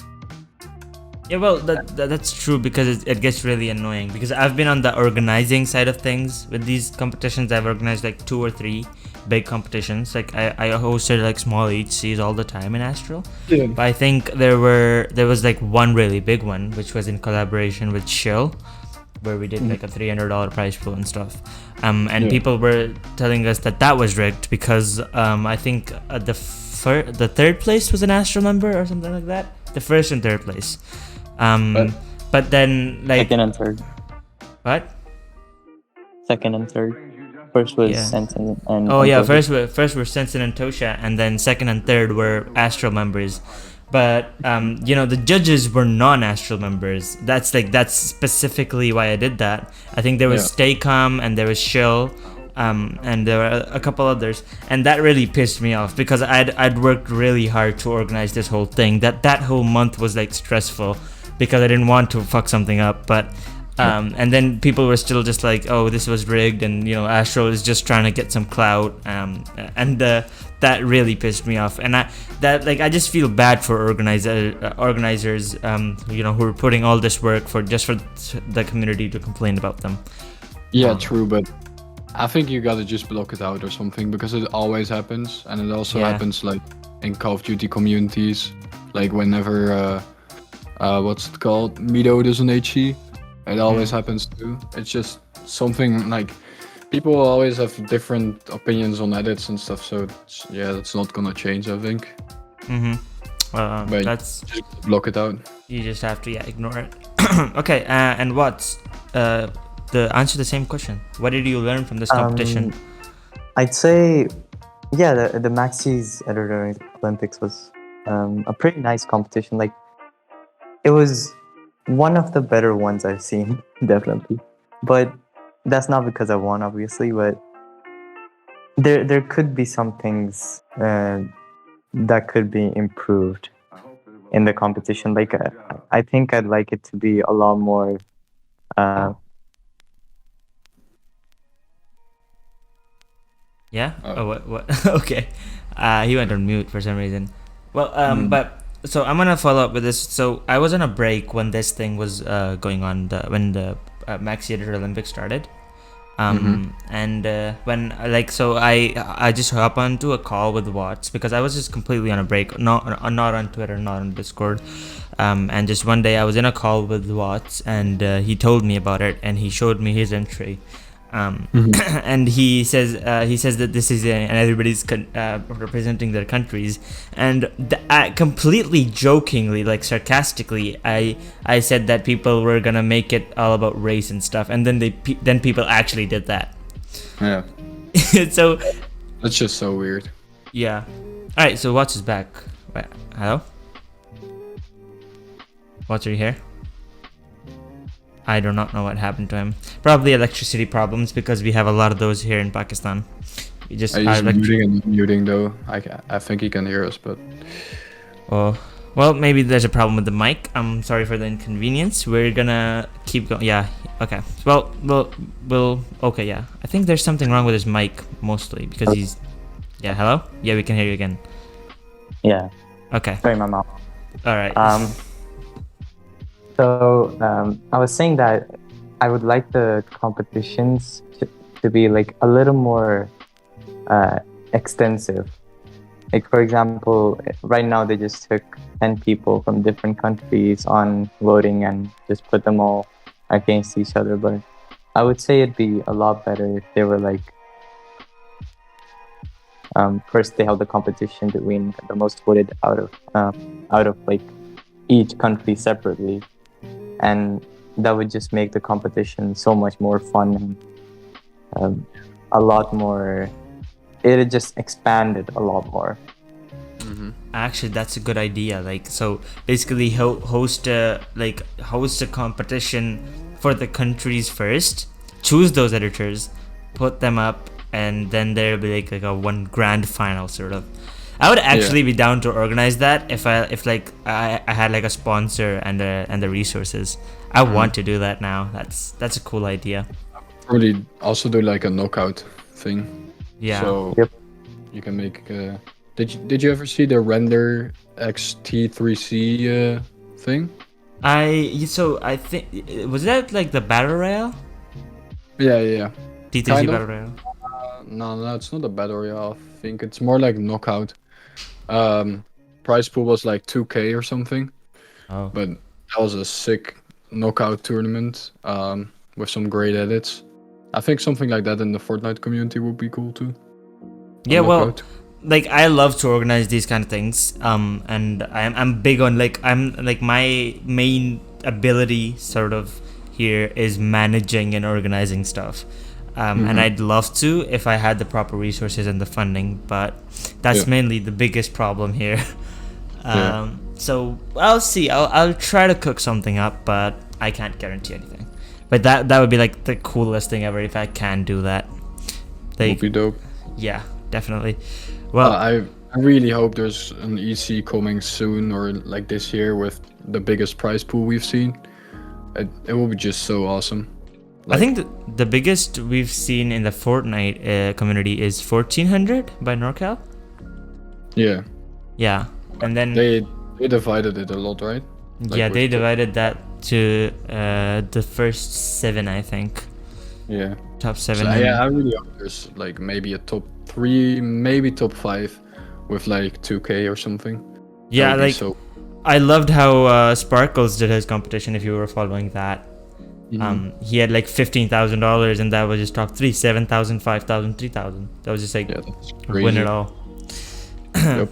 Yeah, well, that's true because it gets really annoying because I've been on the organizing side of things with these competitions. I've organized like 2 or 3 big competitions. Like I hosted like small HCs all the time in Astral. Yeah. But I think there was like one really big one which was in collaboration with Shill, where we did like a $300 prize pool and stuff. And people were telling us that was rigged because I think the third place was an Astral member or something like that. The first and third place. But then like Second and third. what? Second and third. First was Yeah. Sensen and. Oh and yeah, Toby. first were Sensen and Tosha, and then second and third were Astral members. But the judges were non-Astral members. That's specifically why I did that. I think there was Staycom and there was Shill, and there were a couple others, and that really pissed me off because I'd worked really hard to organize this whole thing. That whole month was like stressful because I didn't want to fuck something up, but. And then people were still just like, oh, this was rigged, and Astral is just trying to get some clout, and that really pissed me off. And I just feel bad for organizers, who are putting all this work for the community to complain about them. Yeah, true, but I think you gotta just block it out or something because it always happens, and it also happens like in Call of Duty communities, like whenever what's it called, Mido does an HE. It always happens too. It's just something like people always have different opinions on edits and stuff. So that's not gonna change, I think. But That's just block it out. you just have to ignore it. Okay, and what's the answer the same question? What did you learn from this competition? I'd say Yeah, the Maxis Editor Olympics was a pretty nice competition. Like, it was one of the better ones I've seen, definitely. But that's not because I won, obviously. But there could be some things that could be improved in the competition. Like, I think I'd like it to be a lot more. Uh, Yeah. Oh. Oh, what? Okay. He went on mute for some reason. Well, but so I'm gonna follow up with this. So I was on a break when this thing was going on. When the Maxi Editor Olympics started. And when so I just hop onto a call with Watts because I was just completely on a break, not on Twitter, not on Discord, and just one day I was in a call with Watts and he told me about it and he showed me his entry, and he says that this is and everybody's representing their countries, and completely jokingly, like sarcastically, I said that people were gonna make it all about race and stuff, and then then people actually did that. Yeah. So That's just so weird. yeah. All right. So Watts is back. Wait, hello. Watts, are you here? I do not know what happened to him. Probably electricity problems because we have a lot of those here in Pakistan. We just He's muting and muting though. I think he can hear us, but Oh, well, maybe there's a problem with the mic. I'm sorry for the inconvenience. We're gonna keep going. Yeah. Okay. Well, we'll. Okay. Yeah. I think there's something wrong with his mic mostly because he's. Yeah. Hello. Yeah, we can hear you again. yeah, Okay. sorry, my mom. All right. So I was saying that I would like the competitions to be like a little more extensive. Like, for example, right now they just took 10 people from different countries on voting and just put them all against each other. But I would say it'd be a lot better if they were like, first they held the competition between the most voted out of like each country separately, and that would just make the competition so much more fun and a lot more. It just expanded a lot more. Actually, that's a good idea. Like, so basically, host a competition for the countries first. Choose those editors, put them up, and then there'll be like a one grand final sort of. I would actually be down to organize that if I had like a sponsor and the resources. I want to do that now. That's a cool idea. probably also do like a knockout thing. Yeah. So Yep. you can make. Did you ever see the Render XT3C thing? I think was that like the battle royale? Yeah. T3C Kind of. battle royale. No, it's not a battle royale. I think it's more like knockout. Prize pool was like 2K or something, Oh. but that was a sick knockout tournament with some great edits. I think something like that in the Fortnite community would be cool too. A Yeah, well, knockout. like I love to organize these kind of things. And I'm big on my main ability sort of here is managing and organizing stuff. And I'd love to if I had the proper resources and the funding, but that's Yeah. mainly the biggest problem here. Yeah. So I'll see. I'll try to cook something up, but I can't guarantee anything. But that would be like the coolest thing ever if I can do that. Would Like, be dope. yeah, definitely. Well, I really hope there's an EC coming soon or like this year with the biggest prize pool we've seen. It will be just so awesome. I think the biggest we've seen in the Fortnite community is 1400 by NorCal. Yeah, Yeah, and then they divided it a lot, right? yeah, with they the- divided that to the first 7, I think, Yeah. top 7. So, and- yeah, I really hope there's like maybe a top 3, maybe top 5 with like 2K or something. That yeah, would be like so. I loved how Sparkles did his competition. If you were following that, he had like $15,000, and that was his top 3: 7,000, 5,000, 3,000. That was just like Yeah, that's win crazy. it all. Yep.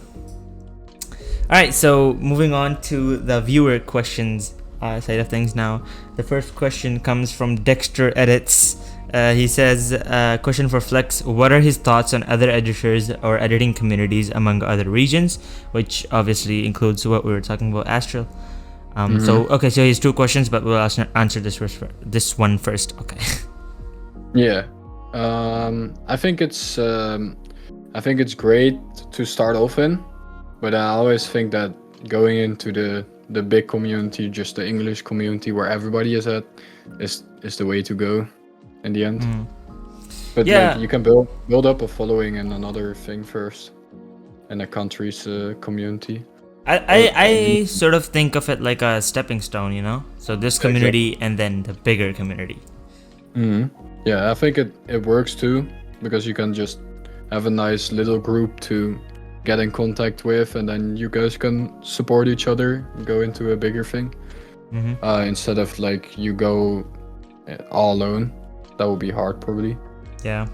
All right, so moving on to the viewer questions side of things now. The first question comes from Dexter Edits, He says, question for Flex, what are his thoughts on other editors or editing communities among other regions, which obviously includes what we were talking about, Astral. So he has two questions, but we'll answer this one first. Okay. Yeah, I think it's great to start off in, but I always think that going into the big community, just the English community where everybody is at, is the way to go in the end. But Yeah. like, you can build up a following in another thing first, in a country's community. I sort of think of it like a stepping stone, you know? So this Exactly. community and then the bigger community. Yeah, I think it works too, because you can just have a nice little group to get in contact with, and then you guys can support each other and go into a bigger thing. Instead of like you go all alone. That would be hard probably. Yeah.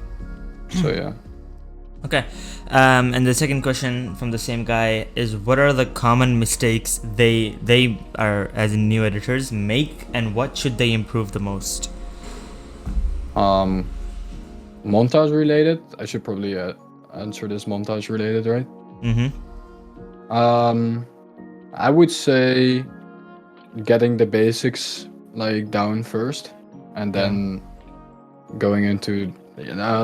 So yeah. Okay. And the second question from the same guy is, what are the common mistakes they are, as in new editors, make, and what should they improve the most? Montage related. I should probably answer this montage related, right? I would say getting the basics like down first, and then going into,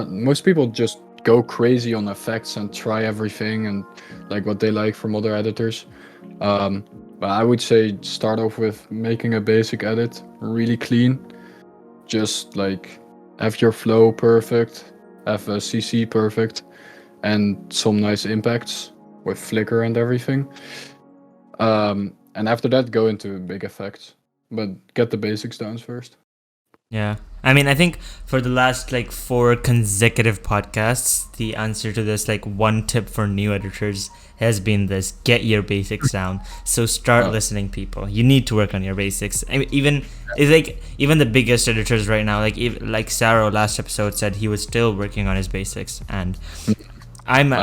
most people just go crazy on effects and try everything and like what they like from other editors. But I would say start off with making a basic edit really clean. Just like have your flow perfect, have a CC perfect, and some nice impacts with flicker and everything. And after that, go into big effects, but get the basics down first. Yeah. I mean, I think for the last like 4 consecutive podcasts, the answer to this, like one tip for new editors, has been this: get your basics down. So start listening, people. You need to work on your basics. I mean, even the biggest editors right now, like Saro last episode said, he was still working on his basics, and I'm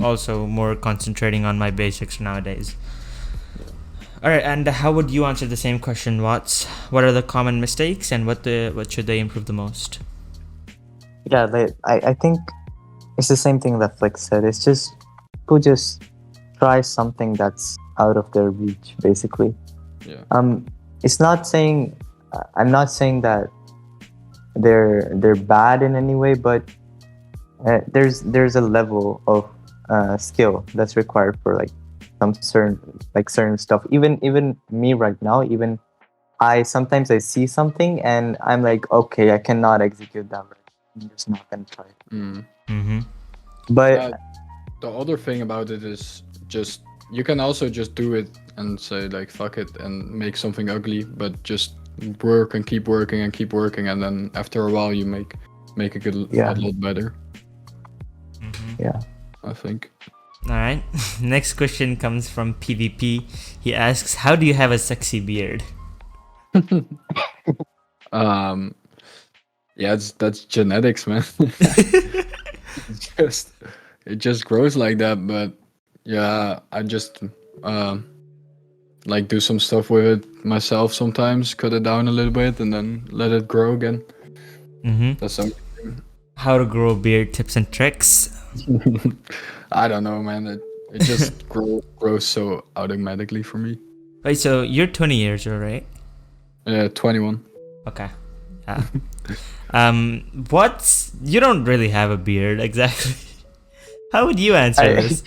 also more concentrating on my basics nowadays. All right, and how would you answer the same question, Watts? What are the common mistakes, and what should they improve the most? Yeah, I think it's the same thing that Flex said. It's just people just try something that's out of their reach, basically. Yeah. It's not saying I'm not saying that they're bad in any way, but there's a level of skill that's required for like some certain stuff. Even me right now, even I sometimes I see something and I'm like, okay, I cannot execute that right. I'm just not gonna try it. But the other thing about it is just you can also just do it and say like fuck it and make something ugly, but just work and keep working, and then after a while you make it a lot better. Yeah, I think. All right. Next question comes from PvP. He asks, "How do you have a sexy beard?" Yeah, that's genetics, man. It just grows like that. But yeah, I just like do some stuff with it myself sometimes, cut it down a little bit, and then let it grow again. That's something. How to grow a beard, tips and tricks. I don't know, man. It just grows so automatically for me. Wait, so you're 20 years old, right? 21. Okay. Yeah. You don't really have a beard, exactly. How would you answer this?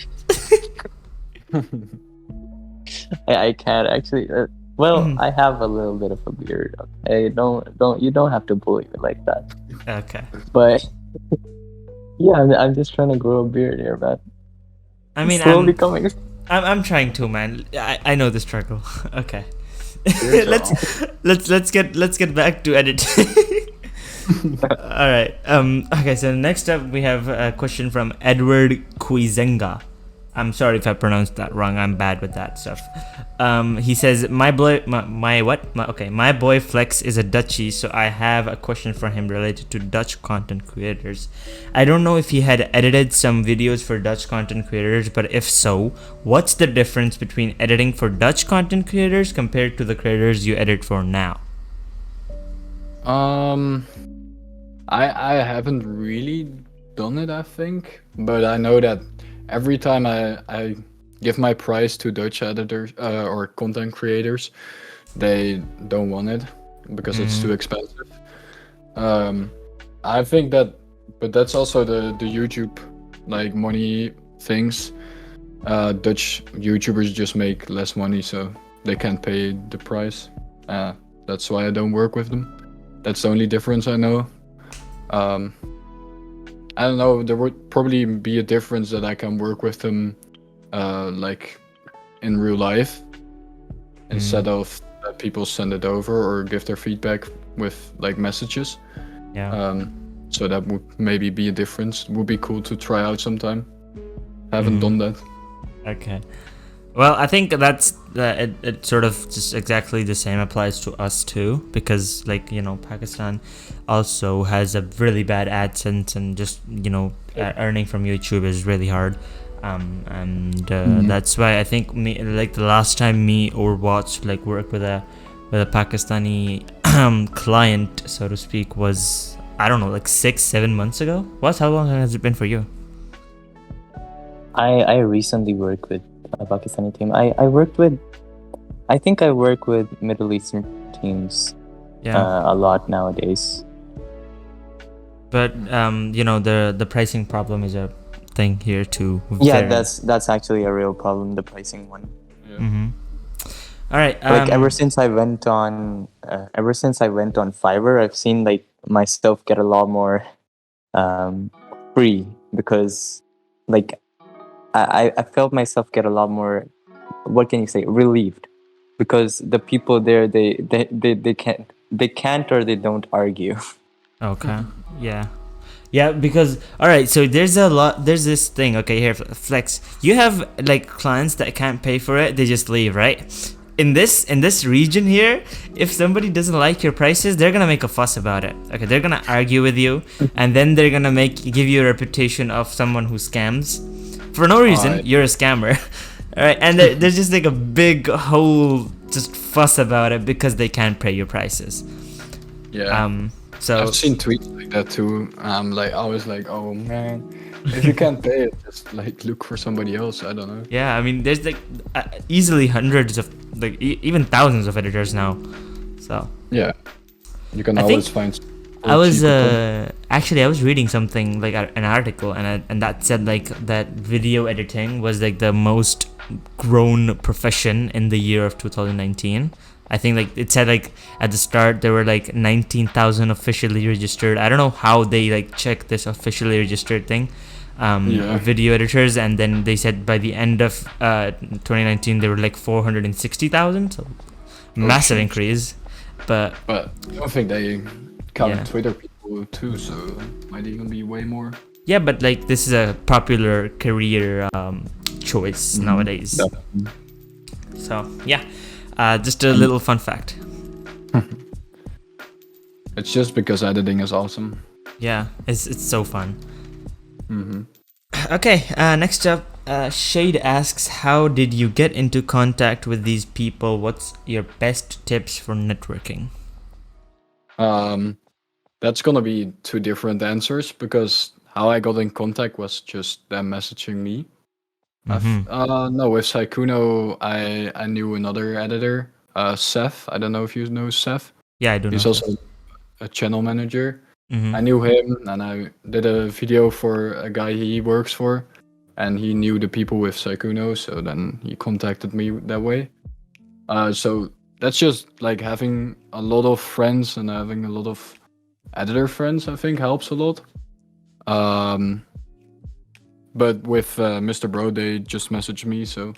I can't actually. I have a little bit of a beard. Okay, you don't have to bully me like that. Okay. But yeah, I'm just trying to grow a beard here, man. I mean, slowly coming. I'm trying to, man. I know the struggle. Okay. let's get back to editing. All right. Okay. So next up, we have a question from Edward Kuizenga. I'm sorry if I pronounced that wrong. I'm bad with that stuff. He says, my boy Flex is a Dutchie, so I have a question for him related to Dutch content creators. I don't know if he had edited some videos for Dutch content creators, but if so, what's the difference between editing for Dutch content creators compared to the creators you edit for now? I haven't really done it, I think, but I know that every time I give my price to Dutch editors or content creators, they don't want it because it's too expensive. Um, I think that, but that's also the YouTube like money things. Dutch YouTubers just make less money, so they can't pay the price. That's why I don't work with them. That's the only difference I know. Um, I don't know. There would probably be a difference that I can work with them, like in real life, instead of that people send it over or give their feedback with like messages. Yeah. So that would maybe be a difference. Would be cool to try out sometime. Haven't done that. Okay. Well, I think that's it sort of just exactly the same applies to us too, because like, you know, Pakistan also has a really bad AdSense, and just, you know, earning from YouTube is really hard. And that's why I think me, like the last time me or Watts like worked with a Pakistani client, so to speak, was, I don't know, like 6-7 months ago. What? How long has it been for you? I recently worked with a Pakistani team. I think I work with Middle Eastern teams Yeah. a lot nowadays. But you know, the pricing problem is a thing here too. Yeah, that's actually a real problem, the pricing one. Mm-hmm. All right. Like ever since I went on Fiverr, I've seen like myself get a lot more free, because like I felt myself get a lot more, what can you say, relieved, because the people there, they can't or they don't argue. Okay. Yeah. Yeah, because all right, so there's this thing. Okay, here, Flex. You have like clients that can't pay for it; they just leave, right? In this region here, if somebody doesn't like your prices, they're gonna make a fuss about it. Okay, they're gonna argue with you, and then they're gonna give you a reputation of someone who scams for no reason. Alright. You're a scammer, all right? And there's just like a big whole just fuss about it because they can't pay your prices. Yeah. So I've seen tweets like that too. I was like, oh man, if you can't pay it, just like look for somebody else. I don't know. yeah, I mean, there's like easily hundreds of like even thousands of editors now. So Yeah, you can I always think find. I was cheaper actually I was reading something like an article, and that said like that video editing was like the most grown profession in the year of 2019. I think like it said like at the start there were like 19,000 officially registered. I don't know how they like check this officially registered thing. Yeah. Video editors, and then they said by the end of 2019 there were like 460,000, so massive shit. increase. But But I don't think they count Yeah. Twitter people too, so might even be way more. yeah, but like this is a popular career choice nowadays. Definitely. So yeah, just a little fun fact. It's just because editing is awesome. Yeah, it's so fun. Hmm. Okay, next up, Shade asks, how did you get into contact with these people? What's your best tips for networking? That's gonna be two different answers because how I got in contact was just them messaging me. No, with Saikuno, I knew another editor, Seth. I don't know if you know Seth. Yeah, I do know. He's also a channel manager. Mhm. I knew him, and I did a video for a guy he works for, and he knew the people with Saikuno, so then he contacted me that way. So that's just like having a lot of friends and having a lot of editor friends. I think helps a lot. But with Mr. Bro, they just messaged me, so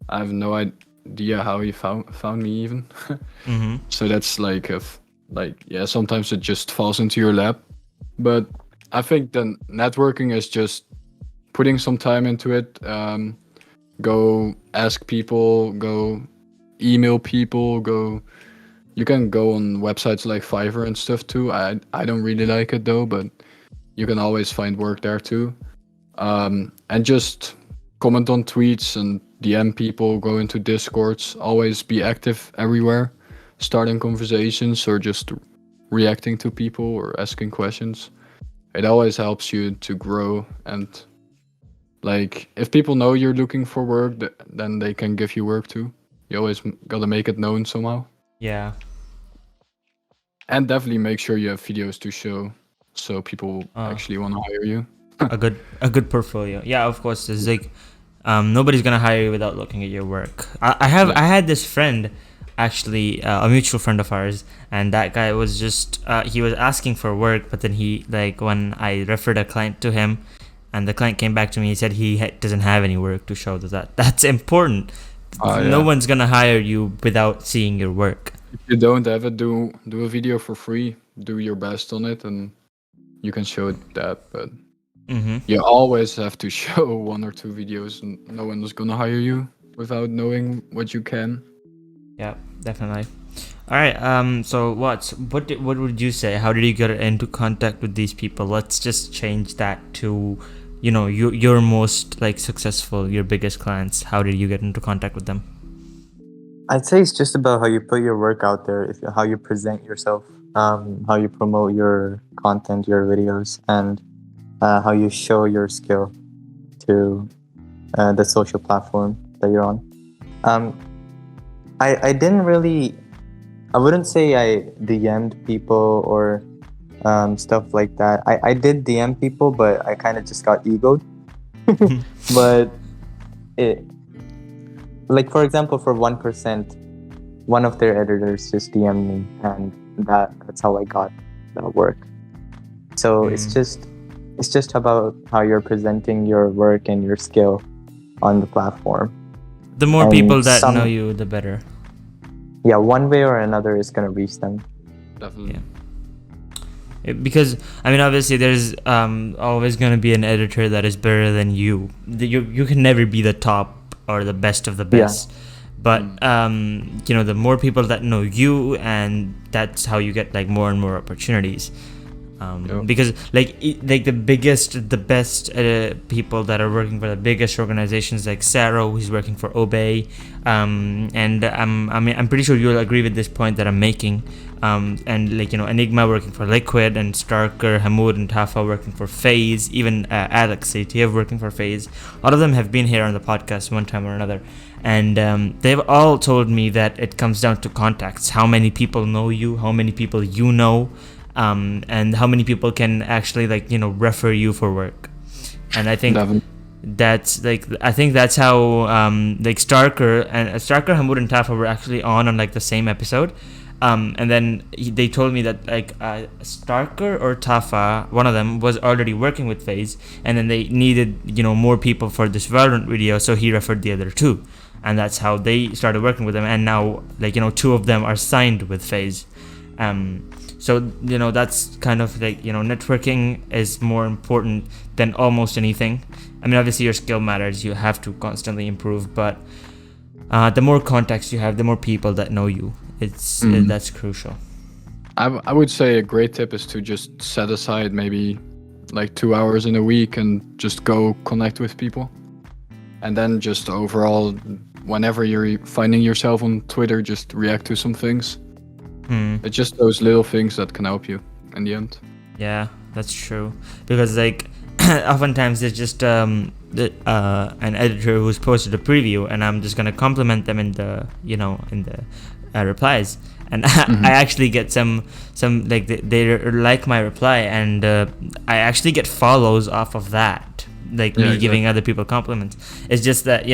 I have no idea how he found me even. So that's like yeah, sometimes it just falls into your lap. But I think the networking is just putting some time into it. Go ask people, go email people, you can go on websites like Fiverr and stuff too. I don't really like it though, but you can always find work there too. And just comment on tweets and DM people, go into Discords, always be active everywhere, starting conversations or just reacting to people or asking questions. It always helps you to grow, and like if people know you're looking for work, then they can give you work too. You always gotta make it known somehow, Yeah. and definitely make sure you have videos to show, so people Uh. actually want to hire you. a good portfolio. Yeah, of course. It's like nobody's gonna hire you without looking at your work. Yeah. I had this friend, actually, a mutual friend of ours, and that guy was just he was asking for work, but then he, like, when I referred a client to him, and the client came back to me, he said he doesn't have any work to show. That's important. No Yeah. one's gonna hire you without seeing your work. If you don't have it, do a video for free. Do your best on it, and you can show that. But Mm-hmm. you always have to show 1 or 2 videos, and no one is gonna hire you without knowing what you can. Yeah, definitely. All right. So what would you say? How did you get into contact with these people? Let's just change that to, your most, like, successful, your biggest clients. How did you get into contact with them? I'd say it's just about how you put your work out there, how you present yourself, how you promote your content, your videos, and how you show your skill to the social platform that you're on. I didn't really, I wouldn't say I DM'd people or stuff like that. I did DM people, but I kind of just got egoed. But it, like, for example, for 1%, one of their editors just DM'd me, and that's how I got that work. So it's just about how you're presenting your work and your skill on the platform. The more And people that know you, the better. Yeah, one way or another is gonna reach them. Definitely. Yeah. Because I mean, obviously, there's always gonna be an editor that is better than you. You can never be the top or the best of the best. But the more people that know you, and that's how you get, like, more and more opportunities. Because like the best people that are working for the biggest organizations, like Saro, who's working for Obey, and I'm pretty sure you'll agree with this point that I'm making, and, like, Enigma working for Liquid, and Starker, Hamoud, and Tafa working for FaZe, even Alex ATF working for FaZe. All of them have been here on the podcast one time or another, and they've all told me that it comes down to contacts, how many people know you, how many people you know, and how many people can actually, like, refer you for work. And I think that's how like Starker, Hamoud, and Tafa were actually on like the same episode, and then they told me that, like, Starker or Tafa, one of them, was already working with FaZe, and then they needed more people for this Valorant video, so he referred the other two, and that's how they started working with them, and now, like, 2 of them are signed with FaZe. So that's kind of like, networking is more important than almost anything. I mean, obviously your skill matters, you have to constantly improve, but the more contacts you have, the more people that know you, that's crucial. I would say a great tip is to just set aside maybe like 2 hours in a week and just go connect with people, and then just overall, whenever you're finding yourself on Twitter, just react to some things. It's just those little things that can help you in the end. Yeah, that's true. Because, like, oftentimes there's just an editor who's posted a preview, and I'm just gonna compliment them in the replies, and I actually get some like they like my reply, and I actually get follows off of that, like me giving other people compliments. It's just that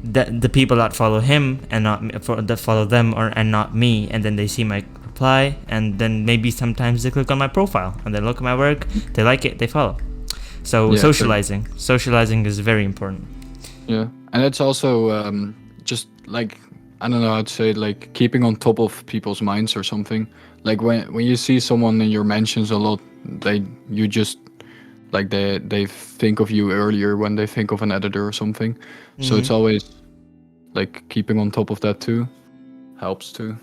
the people that follow him and that follow them, and not me, and then they see my reply, and then maybe sometimes they click on my profile and they look at my work, they like it, they follow. So socializing is very important. Yeah, and it's also just like, I don't know how to say it, like keeping on top of people's minds or something. Like when you see someone in your mentions a lot, they think of you earlier when they think of an editor or something. So it's always like keeping on top of that too helps too.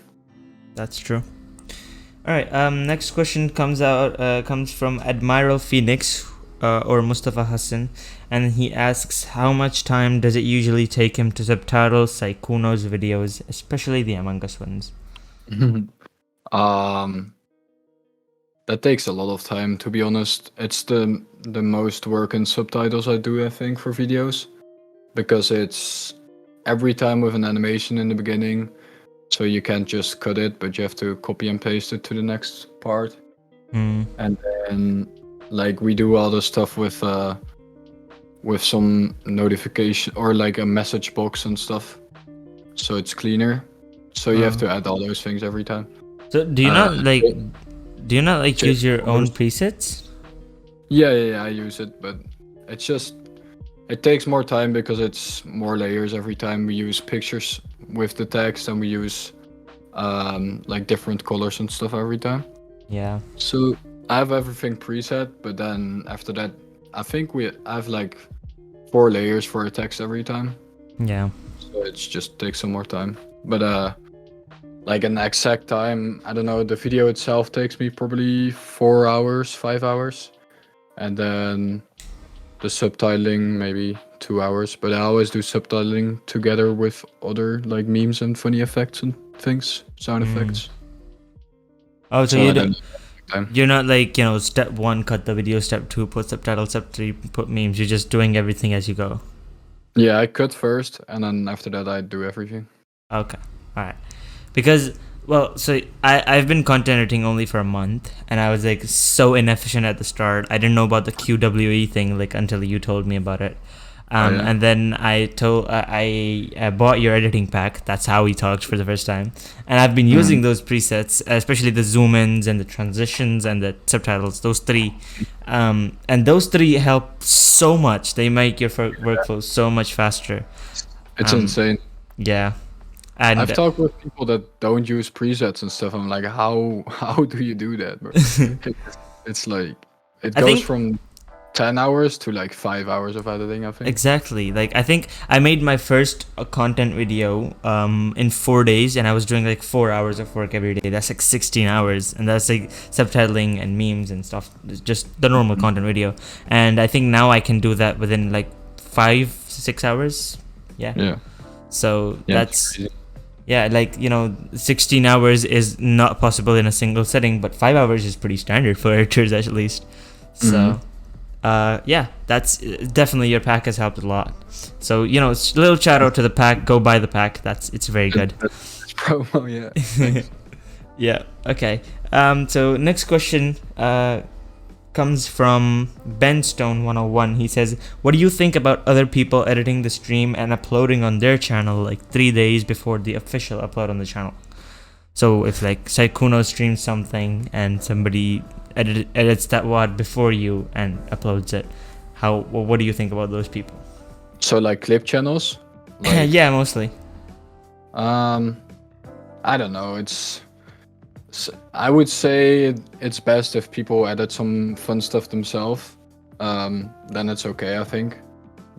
That's true. All right. Next question comes from Admiral Phoenix, or Mustafa Hassan, and he asks, how much time does it usually take him to subtitle Sykkuno's videos, especially the Among Us ones? that takes a lot of time, to be honest. It's the most work in subtitles I do, I think, for videos, because it's every time with an animation in the beginning, so you can't just cut it, but you have to copy and paste it to the next part. Mm. And then like we do all the stuff with some notification or like a message box and stuff, so it's cleaner. So you have to add all those things every time. So do you not like Check use your own first. presets? Yeah, I use it, but it's just it takes more time because it's more layers every time. We use pictures with the text, and we use like different colors and stuff every time. Yeah. So I have everything preset, but then after that, I think I have like 4 layers for a text every time. Yeah. So it just takes some more time. But like an exact time, I don't know. The video itself takes me probably 4 hours, 5 hours, and then the subtitling maybe 2 hours. But I always do subtitling together with other like memes and funny effects and things, sound effects. Oh, so So you I don't, don't time. you're not like, you know, step 1 cut the video, step 2 put subtitles, step 3 put memes. You're just doing everything as you go. Yeah, I cut first, and then after that I do everything. Okay. All right. Because, well, so I've been content editing only for a month, and I was like so inefficient at the start. I didn't know about the QWE thing like until you told me about it. Yeah. And then I bought your editing pack. That's how we talked for the first time. And I've been using those presets, especially the zoom ins and the transitions and the subtitles. Those 3, and those 3 help so much. They make your workflow so much faster. It's insane. Yeah. And I've talked with people that don't use presets and stuff. I'm like, how do you do that, bro? It's like it I goes think- from 10 hours to like 5 hours of editing, I think. Exactly. Like I think I made my first content video in 4 days, and I was doing like 4 hours of work every day. That's like 16 hours, and that's like subtitling and memes and stuff. It's just the normal content video. And I think now I can do that within like 5-6 hours. Yeah. Yeah. So Yeah, that's crazy. yeah, like, you know, 16 hours is not possible in a single setting, but 5 hours is pretty standard for editors at least. So yeah, that's definitely, your pack has helped a lot. So, you know, a little shout out to the pack. Go buy the pack. It's very good. That's promo, yeah. Yeah. Okay. So next question comes from Benstone101. He says, "What do you think about other people editing the stream and uploading on their channel like 3 days before the official upload on the channel?" So if like Saikuno streams something and somebody edits that WOD before you and uploads it, what do you think about those people? So like clip channels? Like, Yeah, mostly. I don't know. I would say it's best if people edit some fun stuff themselves. Then it's okay, I think.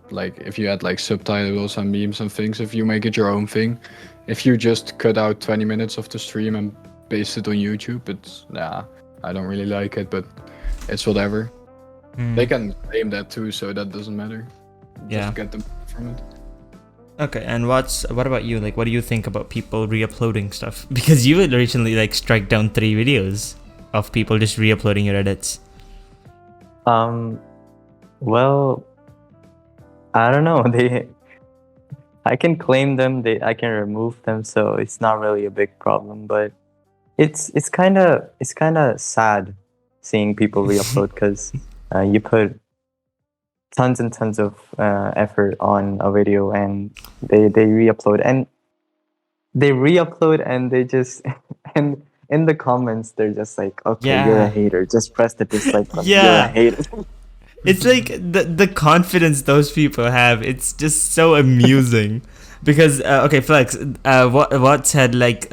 Like if you add like subtitles and memes and things, if you make it your own thing. If you just cut out 20 minutes of the stream and paste it on YouTube, I don't really like it, but it's whatever. They can claim that too, so that doesn't matter. Yeah. Just get them from it. Okay, and what about you? Like, what do you think about people re-uploading stuff? Because you had recently like strike down 3 videos of people just re-uploading your edits. Well, I don't know. I can claim them. I can remove them, so it's not really a big problem. But it's kind of sad seeing people re-upload because you put tons and tons of effort on a video, and they re-upload and they just and in the comments they're just like, okay, you're a Yeah. hater. Just press the dislike button. Yeah. You're a hater. It's like the confidence those people have. It's just so amusing. Because okay, Flex, what said like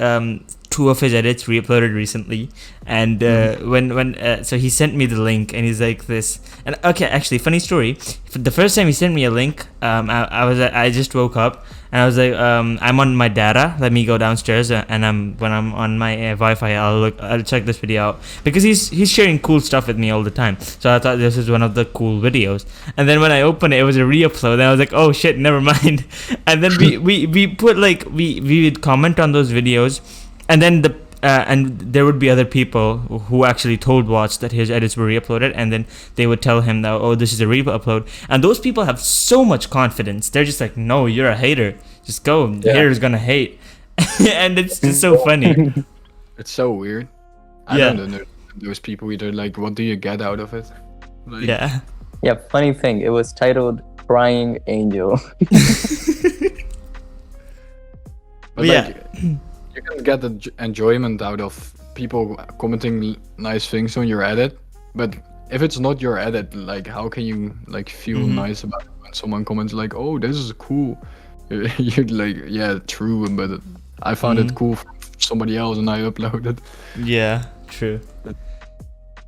2 of his edits re-uploaded recently, and when so he sent me the link, and he's like this, and okay, actually, funny story. The first time he sent me a link, I just woke up, and I was like, I'm on my data. Let me go downstairs, and when I'm on my Wi-Fi, I'll check this video out, because he's sharing cool stuff with me all the time. So I thought this was one of the cool videos, and then when I opened it, it was a re-upload, and I was like, oh shit, never mind. And then we put like we would comment on those videos. And then and there would be other people who actually told Watts that his edits were re-uploaded, and then they would tell him that, oh, this is a re-upload. And those people have so much confidence. They're just like, no, you're a hater. Just go. Yeah. Haters gonna hate. And it's just so funny. It's so weird. I Yeah. don't know those people either. Like, what do you get out of it? Like, Yeah. Yeah, funny thing, it was titled Crying Angel. But Yeah. like, you can get the enjoyment out of people commenting nice things on your edit, but if it's not your edit, like, how can you like feel Mhm. nice about it when someone comments like, "Oh, this is cool"? You're like, "Yeah, true," but I found Mhm. it cool from somebody else and I uploaded. Yeah. True.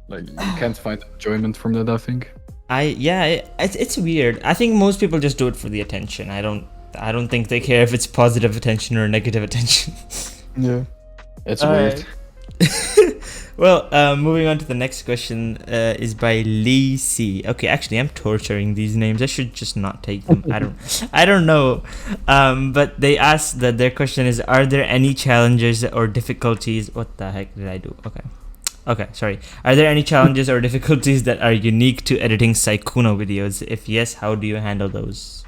Like, you can't find enjoyment from that, I think. It's weird. I think most people just do it for the attention. I don't think they care if it's positive attention or negative attention. Yeah, it's Alright. weird. Well, moving on to the next question is by Lee C. Okay, actually, I'm torturing these names. I should just not take them. I don't know. But they asked that their question is: are there any challenges or difficulties? What the heck did I do? Okay, sorry. Are there any challenges or difficulties that are unique to editing Sykkuno videos? If yes, how do you handle those?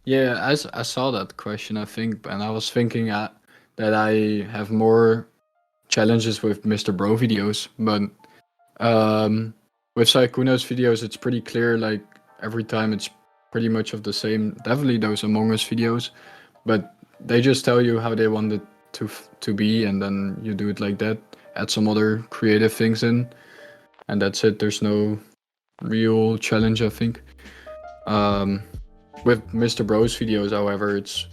Yeah, I saw that question, I think, and I was thinking that I have more challenges with Mr. Bro videos, but with Sykkuno's videos, it's pretty clear. Like, every time, it's pretty much of the same. Definitely those Among Us videos, but they just tell you how they want it to be, and then you do it like that. Add some other creative things in, and that's it. There's no real challenge, I think. With Mr. Bro's videos, however, it's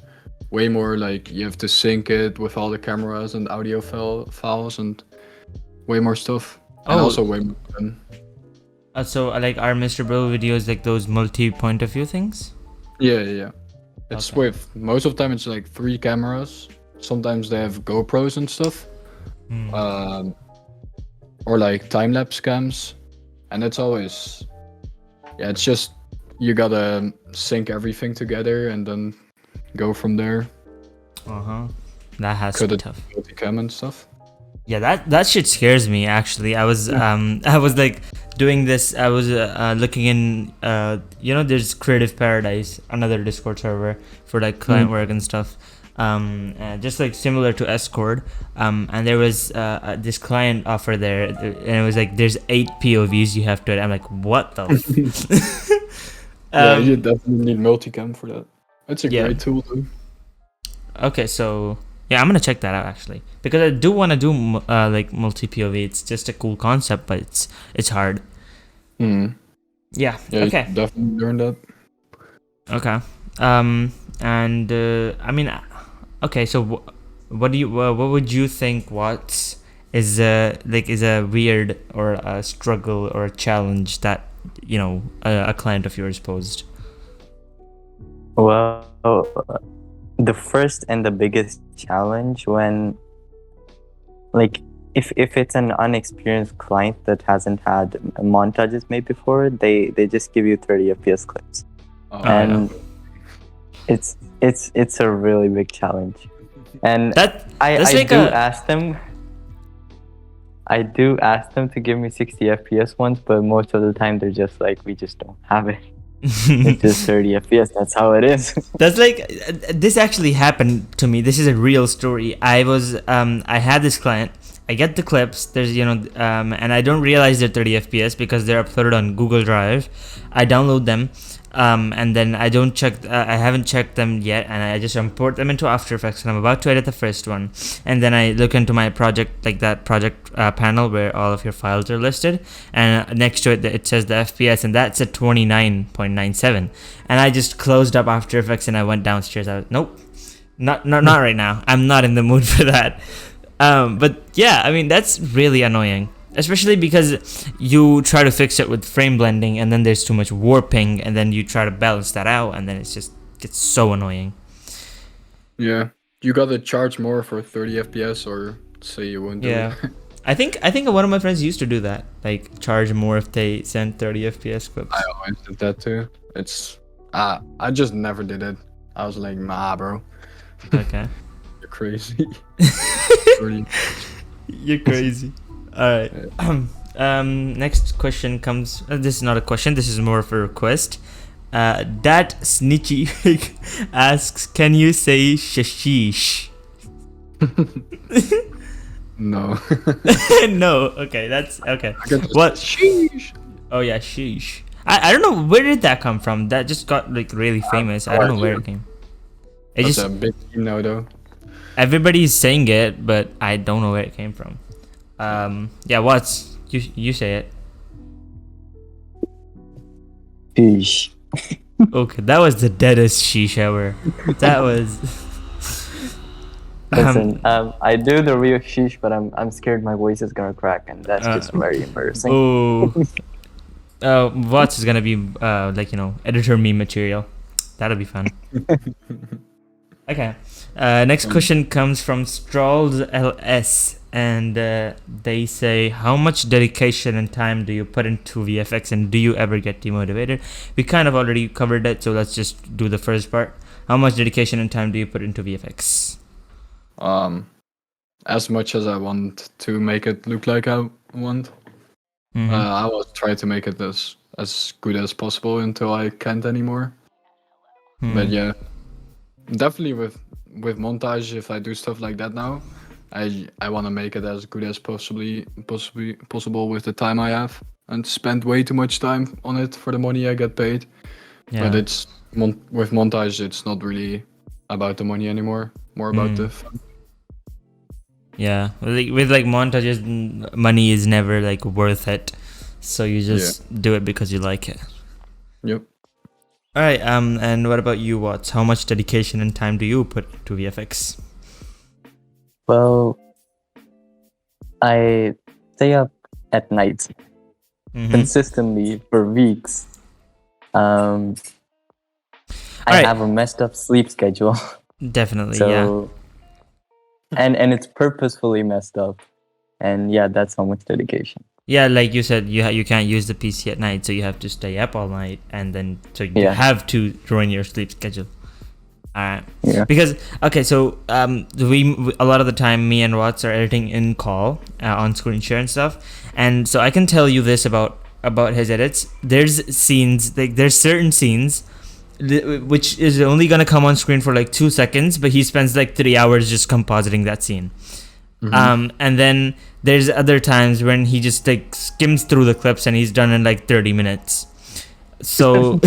way more like you have to sync it with all the cameras and audio files and way more stuff. And Oh. also way more fun. So, like, are Mr. Bro videos like those multi-point of view things? Yeah. It's Okay. with most of the time it's like 3 cameras. Sometimes they have GoPros and stuff. Hmm. Or like time-lapse cams. And it's always, yeah, it's just you gotta sync everything together and then go from there. That has to Cut be it tough. multicam and stuff. Yeah, that shit scares me actually. I was like doing this. I was looking in there's Creative Paradise, another Discord server for like client work and stuff. Just like similar to Escort. And there was this client offer there, and it was like there's 8 POVs you have to. I'm like, what the? Yeah, you definitely need multicam for that. It's a Yeah. great tool too. Okay, so yeah, I'm gonna check that out actually, because I do want to do like multi POV. It's just a cool concept, but it's hard. Mm. Yeah. Yeah, Okay. you definitely learn that. Okay. And I mean, okay. So what would you think? What is a weird or a struggle or a challenge that a client of yours posed? Well, the first and the biggest challenge when, like, if it's an unexperienced client that hasn't had montages made before, they just give you 30 FPS clips, Oh, and it's a really big challenge. And That's I like do a- ask them. I do ask them to give me 60 FPS ones, but most of the time they're just like, we just don't have it. It's just 30 FPS. That's how it is. That's like this actually happened to me. This is a real story. I had this client. I get the clips. There's and I don't realize they're 30 FPS because they're uploaded on Google Drive. I download them, and then I don't check. I haven't checked them yet, and I just import them into After Effects. And I'm about to edit the first one, and then I look into my project, like that project panel where all of your files are listed, and next to it it says the FPS, and that's at 29.97. And I just closed up After Effects and I went downstairs. I was nope, not right now. I'm not in the mood for that. But yeah, I mean that's really annoying. Especially because you try to fix it with frame blending and then there's too much warping and then you try to balance that out and then it's so annoying. Yeah, you gotta charge more for 30 FPS or say you won't do Yeah. it. I think one of my friends used to do that, like charge more if they send 30 FPS clips. I always did that too. It's I just never did it. I was like, nah, bro. Okay. You're crazy. Really. You're crazy. All right. Next question comes. This is not a question. This is more of a request. Dat Snitchy asks, "Can you say shashish?" No. No. Okay, that's okay. I can just- What? Sheesh. Oh yeah, sheesh. I don't know where did that come from. That just got like really famous. I don't know where it came. It That's just a big team now, though. everybody's saying it, but I don't know where it came from. Yeah, what's you say it? Sheesh. Okay, that was the deadest sheesh ever. That was. Listen, I do the real sheesh, but I'm scared my voice is gonna crack, and that's just very embarrassing. Oh. Watts is gonna be like editor meme material. That'll be fun. Okay. Next question comes from Strolls LS, and they say, "How much dedication and time do you put into VFX, and do you ever get demotivated?" We kind of already covered that, so let's just do the first part. How much dedication and time do you put into VFX? As much as I want to make it look like I want, Mhm. I will try to make it as good as possible until I can't anymore. But Hmm. yeah, definitely with montage, if I do stuff like that now, I want to make it as good as possible with the time I have, and spend way too much time on it for the money I get paid. Yeah. But it's with montage, it's not really about the money anymore. More about the fun. Yeah, with montages, money is never like worth it, so you just do it because you like it. Yep. All right. And what about you, Watts? How much dedication and time do you put to VFX? Well, I stay up at night Mhm. consistently for weeks. I Alright. have a messed up sleep schedule, Definitely, yeah. so and it's purposefully messed up, and yeah, that's how much dedication. Yeah, like you said, you can't use the PC at night, so you have to stay up all night, and then so you Yeah. have to ruin your sleep schedule. Alright. Yeah. Because okay, so we a lot of the time me and Watts are editing in call on screen share and stuff, and so I can tell you this about his edits. There's scenes there's certain scenes which is only gonna come on screen for like 2 seconds, but he spends like 3 hours just compositing that scene. And then there's other times when he just like skims through the clips and he's done in like 30 minutes. So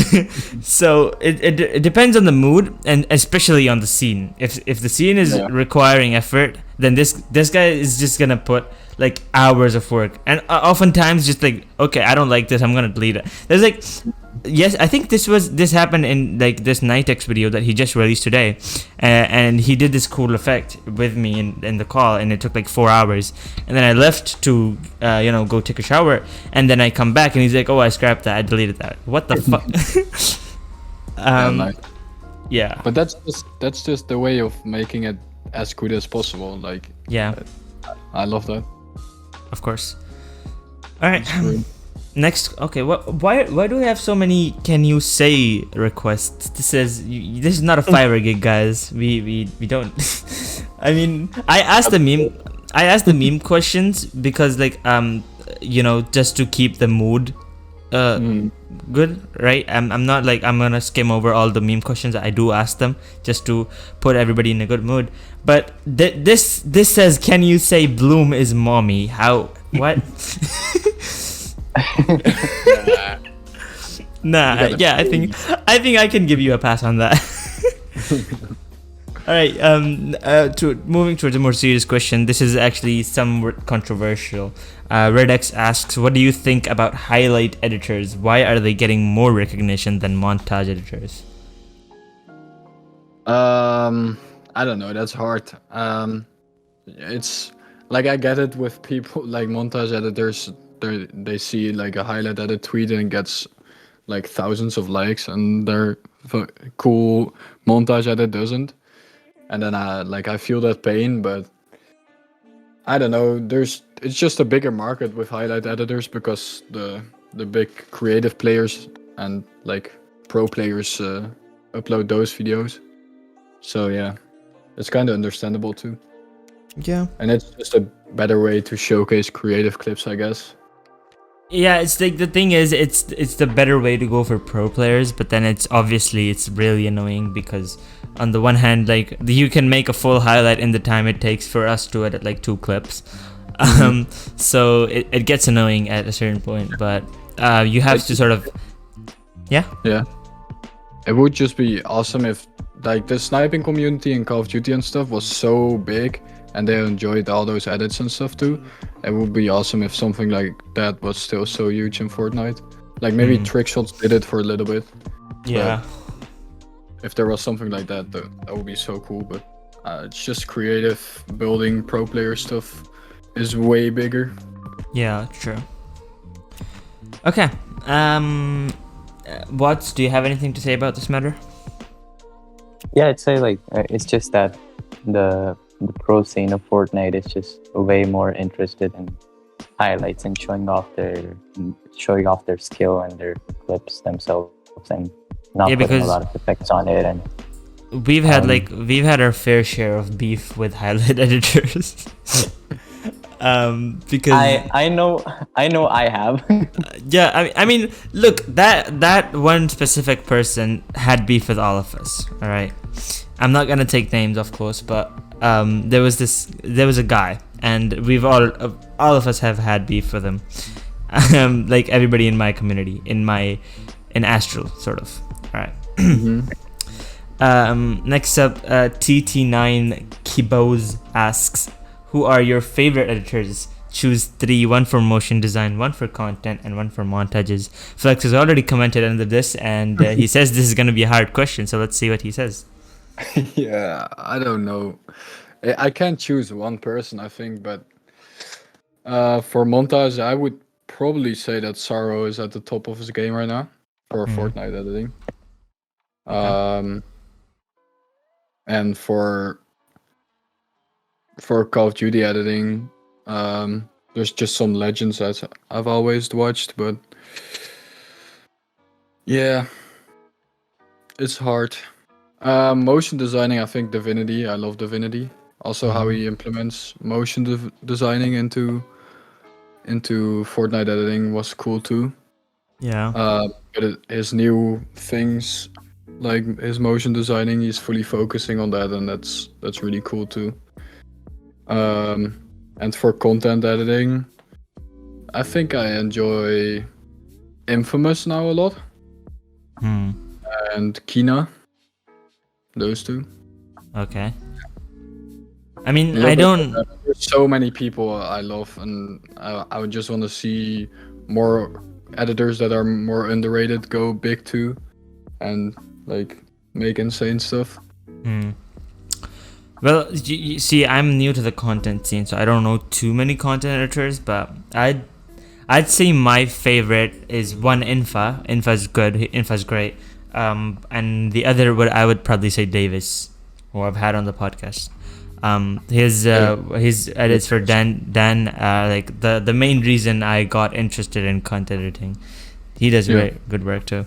so it depends on the mood, and especially on the scene. If the scene is requiring effort, then this guy is just gonna put like hours of work, and oftentimes just like, okay, I don't like this, I'm gonna delete it. There's like, yes, I think this happened in like this Nitex video that he just released today, and he did this cool effect with me in the call, and it took like 4 hours, and then I left to go take a shower, and then I come back and he's like, "Oh, I scrapped that, I deleted that." What the fuck? Nice. Yeah. But that's just the way of making it as good as possible. Like, Yeah, I love that. of course. All right. It's great. Next, okay. Why do we have so many "can you say" requests? This is this is not a Fiverr gig, guys. We don't. I mean, I asked the meme questions because like just to keep the mood good, right? I'm not like I'm gonna skim over all the meme questions. I do ask them just to put everybody in a good mood. But this says, "Can you say Bloom is mommy?" How? What? Nah, yeah, I think I can give you a pass on that. All right, moving towards a more serious question. This is actually somewhat controversial. Redex asks, "What do you think about highlight editors? Why are they getting more recognition than montage editors?" I don't know. That's hard. It's like, I get it with people like montage editors. They see like a highlight edit tweet and it gets like thousands of likes, and their cool montage edit doesn't. And then I feel that pain, but I don't know. It's just a bigger market with highlight editors because the big creative players and like pro players upload those videos. So yeah, it's kind of understandable too, Yeah. and it's just a better way to showcase creative clips, I guess. Yeah, it's like the thing is, it's the better way to go for pro players, but then it's really annoying because on the one hand, like you can make a full highlight in the time it takes for us to edit like 2 clips, so it gets annoying at a certain point. But you have to sort of, yeah. It would just be awesome if like the sniping community in Call of Duty and stuff was so big and they enjoyed all those edits and stuff too. It would be awesome if something like that was still so huge in Fortnite. Like maybe Trickshots did it for a little bit. Yeah. If there was something like that, that would be so cool. But it's just creative building pro player stuff is way bigger. Yeah, true. Okay. Watts, do you have anything to say about this matter? Yeah, I'd say like it's just that the pro scene of Fortnite is just way more interested in highlights and showing off their skill and their clips themselves, and not putting a lot of effects on it. And we've had our fair share of beef with highlight editors. Because I know I have. yeah, I mean, look, that one specific person had beef with all of us. All right, I'm not gonna take names, of course, but there was a guy, and we've all of us have had beef with him. Like everybody in my community, in Astral, sort of. All right. Next up, TT9 Kibos asks, who are your favorite editors? Choose 3, 1 for motion design, 1 for content, and 1 for montages. Flex has already commented under this, and he says this is going to be a hard question, so let's see what he says. Yeah, I don't know. I can't choose one person, I think, but for montage, I would probably say that Saro is at the top of his game right now for Fortnite editing. And for Call of Duty editing, there's just some legends that I've always watched, but yeah, it's hard. Motion designing, I think Divinity. I love Divinity. Also, how he implements motion designing into Fortnite editing was cool too. Yeah. But his new things, like his motion designing, he's fully focusing on that, and that's really cool too. And for content editing, I think I enjoy Infamous now a lot, and Kina. Those 2. Okay. I mean, Yeah, I don't. There's so many people I love, and I would just want to see more editors that are more underrated go big too, and like make insane stuff. Well, you see, I'm new to the content scene, so I don't know too many content editors, but I'd say my favorite is one Infa. Infa's good. Infa's great. And the other I would probably say Davis, who I've had on the podcast. His edits for Dan, like the main reason I got interested in content editing. He does very good work too.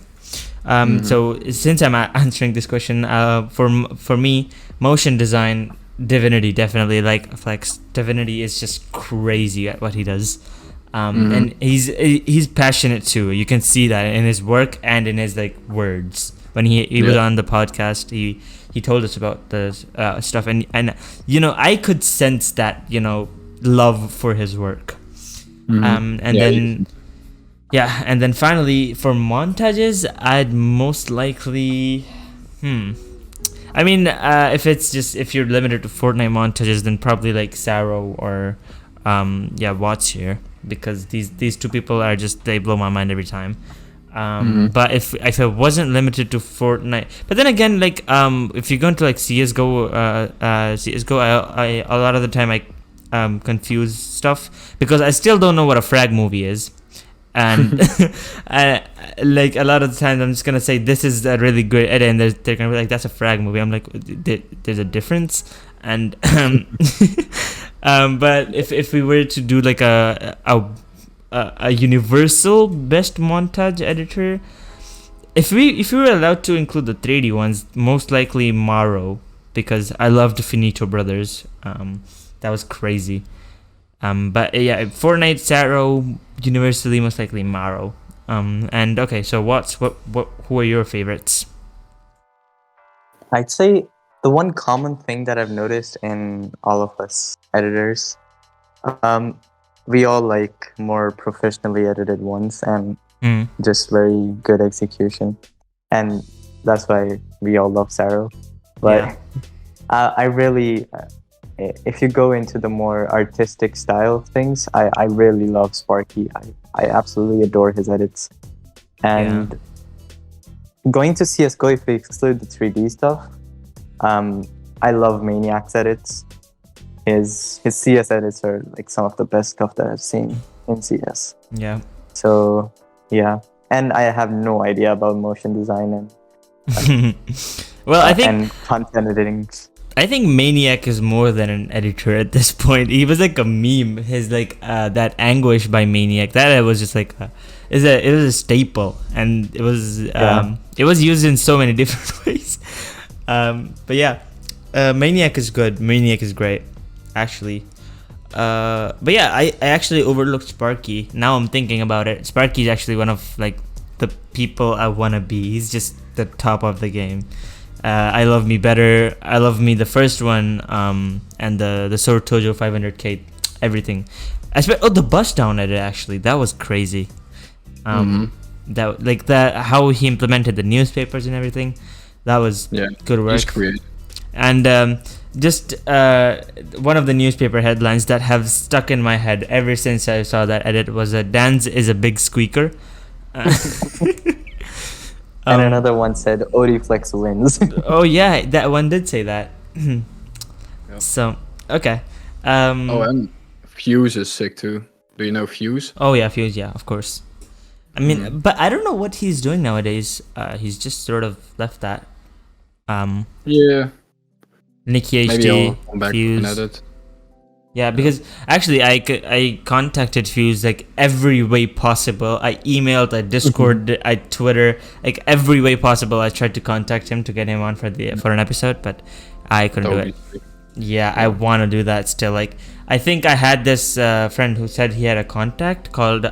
So since I'm answering this question, for me, motion design, Divinity definitely, like Flex. Divinity is just crazy at what he does. And he's passionate too. You can see that in his work and in his like words. When he was on the podcast, he told us about the stuff, and you know, I could sense that, you know, love for his work. And then finally for montages, I'd most likely I mean, if you're limited to Fortnite montages, then probably like Saro or Watts here, because these 2 people are just, they blow my mind every time. But if it wasn't limited to Fortnite, but then again, like if you're going to like CS:GO, I a lot of the time I confuse stuff because I still don't know what a frag movie is, and like a lot of the times I'm just gonna say this is a really good edit, and they're gonna be like, that's a frag movie. I'm like, there's a difference. And but if we were to do like a universal best montage editor, if we were allowed to include the 3D ones, most likely Maro, because I loved Finito Brothers. That was crazy. But yeah, Fortnite, Saro, universally most likely Maro. And okay, so who are your favorites? I'd say the one common thing that I've noticed in all of us editors, we all like more professionally edited ones and Mm. just very good execution, and that's why we all love Saro. But Yeah. I really, if you go into the more artistic style of things, I really love Sparky. I absolutely adore his edits. And going to CSGO, if we exclude the 3D stuff, I love Maniac's edits. His CS edits are like some of the best stuff that I've seen in CS. Yeah. So yeah, and I have no idea about motion design and Well, I think and content editing. I think Maniac is more than an editor at this point. He was like a meme. His like that Anguish by Maniac. That was just like it was a staple, and it was used in so many different ways. But yeah, Maniac is good. Maniac is great, actually. But yeah, I actually overlooked Sparky. Now I'm thinking about it. Sparky is actually one of like the people I wanna be. He's just the top of the game. I love me better. I love me the first one. And the Sword Tojo 500k, everything. The bust down edit, actually, that was crazy. That like that how he implemented the newspapers and everything. That was good work. He's creative. And just one of the newspaper headlines that have stuck in my head ever since I saw that edit was Dan's is a big squeaker. And another one said Odiflex wins. Oh yeah, that one did say that. So okay. And Fuse is sick too. Do you know Fuse? Oh yeah, Fuse. Yeah, of course. I mean, but I don't know what he's doing nowadays. He's just sort of left that. Yeah. Nikki Maybe HD, I'll come back Fuse. and edit. Yeah, because actually I contacted Fuse like every way possible. I emailed, I Discord, I Twitter, like every way possible. I tried to contact him to get him on for an episode, but I couldn't do it. Yeah, I want to do that still. Like I think I had this friend who said he had a contact called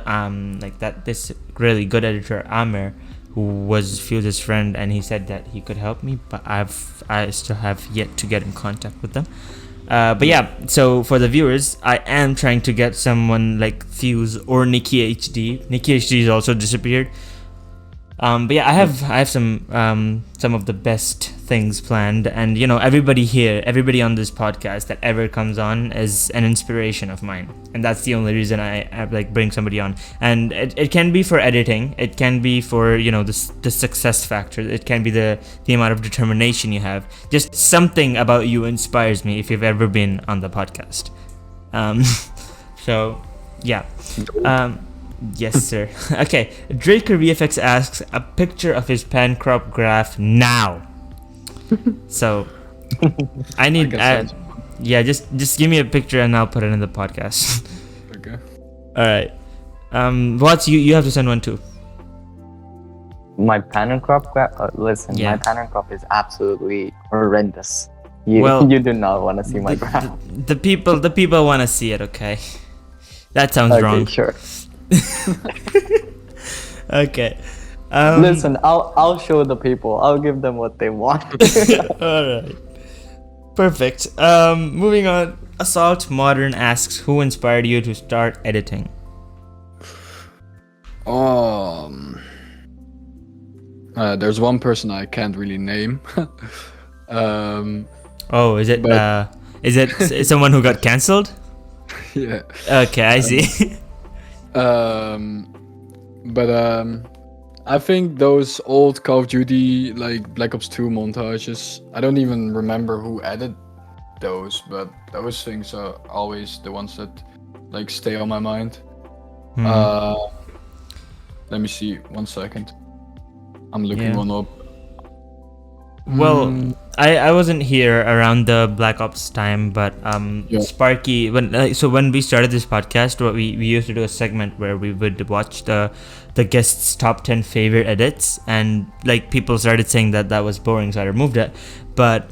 this really good editor Amir, who was Fuse's friend, and he said that he could help me, but I still have yet to get in contact with them. But yeah, so for the viewers, I am trying to get someone like Fuse or Nikki HD. Nikki HD has also disappeared. But yeah, I have some of the best things planned, and everybody on this podcast that ever comes on is an inspiration of mine, and that's the only reason I like bring somebody on. And it can be for editing, it can be for the success factor, it can be the amount of determination you have. Just something about you inspires me if you've ever been on the podcast. So yeah. Yes, sir. Okay, Draker VFX asks a picture of his pan crop graph now. So I need just give me a picture and I'll put it in the podcast. Okay. All right. What's you have to send one too. My pan and crop graph. Listen, Yeah. my pan and crop is absolutely horrendous. You do not want to see my graph. The people want to see it. Okay. That sounds Okay, wrong. sure. Okay. Listen, I'll show the people. I'll give them what they want. All right. Perfect. Moving on. Assault Modern asks, who inspired you to start editing? There's one person I can't really name. Oh, is it someone who got cancelled? Yeah. Okay, I see. But I think those old Call of Duty like Black Ops 2 montages, I don't even remember who added those, but those things are always the ones that like stay on my mind. Let me see, 1 second. I'm looking one up. Well, Mm, I wasn't here around the Black Ops time, but Yeah. Sparky, when we started this podcast, what we used to do a segment where we would watch the guests' top 10 favorite edits, and like people started saying that that was boring, so I removed it. But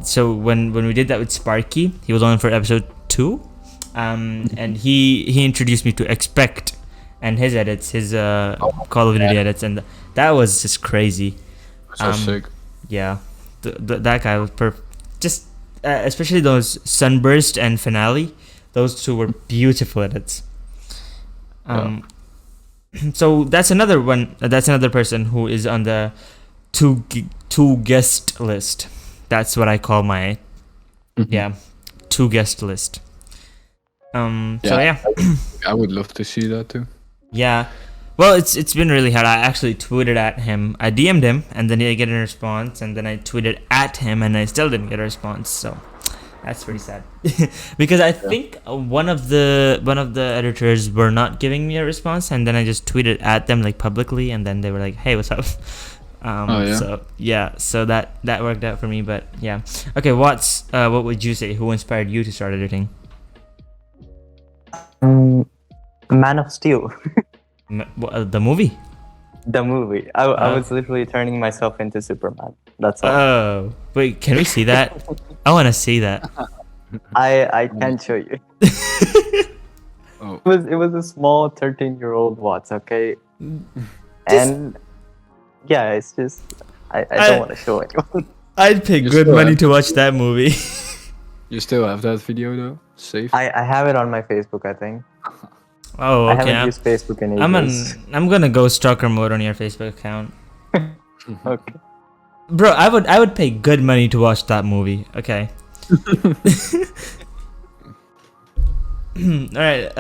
so when we did that with Sparky, he was on for episode 2, and he introduced me to Expect and his edits, his Call of Duty edits, and that was just crazy. so sick. Yeah, that guy was just especially those Sunburst and Finale. Those two were beautiful edits. So that's another one. That's another person who is on the two guest list. That's what I call my two guest list. So yeah. I would love to see that too. Yeah. Well, it's been really hard. I actually tweeted at him. I DM'd him, and then he didn't get a response, and then I tweeted at him, and I still didn't get a response. So that's pretty sad. Because I think one of the editors were not giving me a response, and then I just tweeted at them like publicly, and then they were like, "Hey, what's up?" So that worked out for me. But yeah. Okay, what would you say? Who inspired you to start editing? Man of Steel, The movie? the movie. I was literally turning myself into Superman. That's all. Oh, wait, can we see that? I want to see that. I can show you. Oh, It was a small 13-year-old Watts, okay? And yeah, it's just I don't want to show anyone. I'd pay You good still money have- to watch that movie. you still have that video though? Safe? I have it on my Facebook, I think. Oh, I okay. haven't used Facebook in I'm ages. I'm gonna go stalker mode on your Facebook account, Okay. bro. I would pay good money to watch that movie. Okay. All right.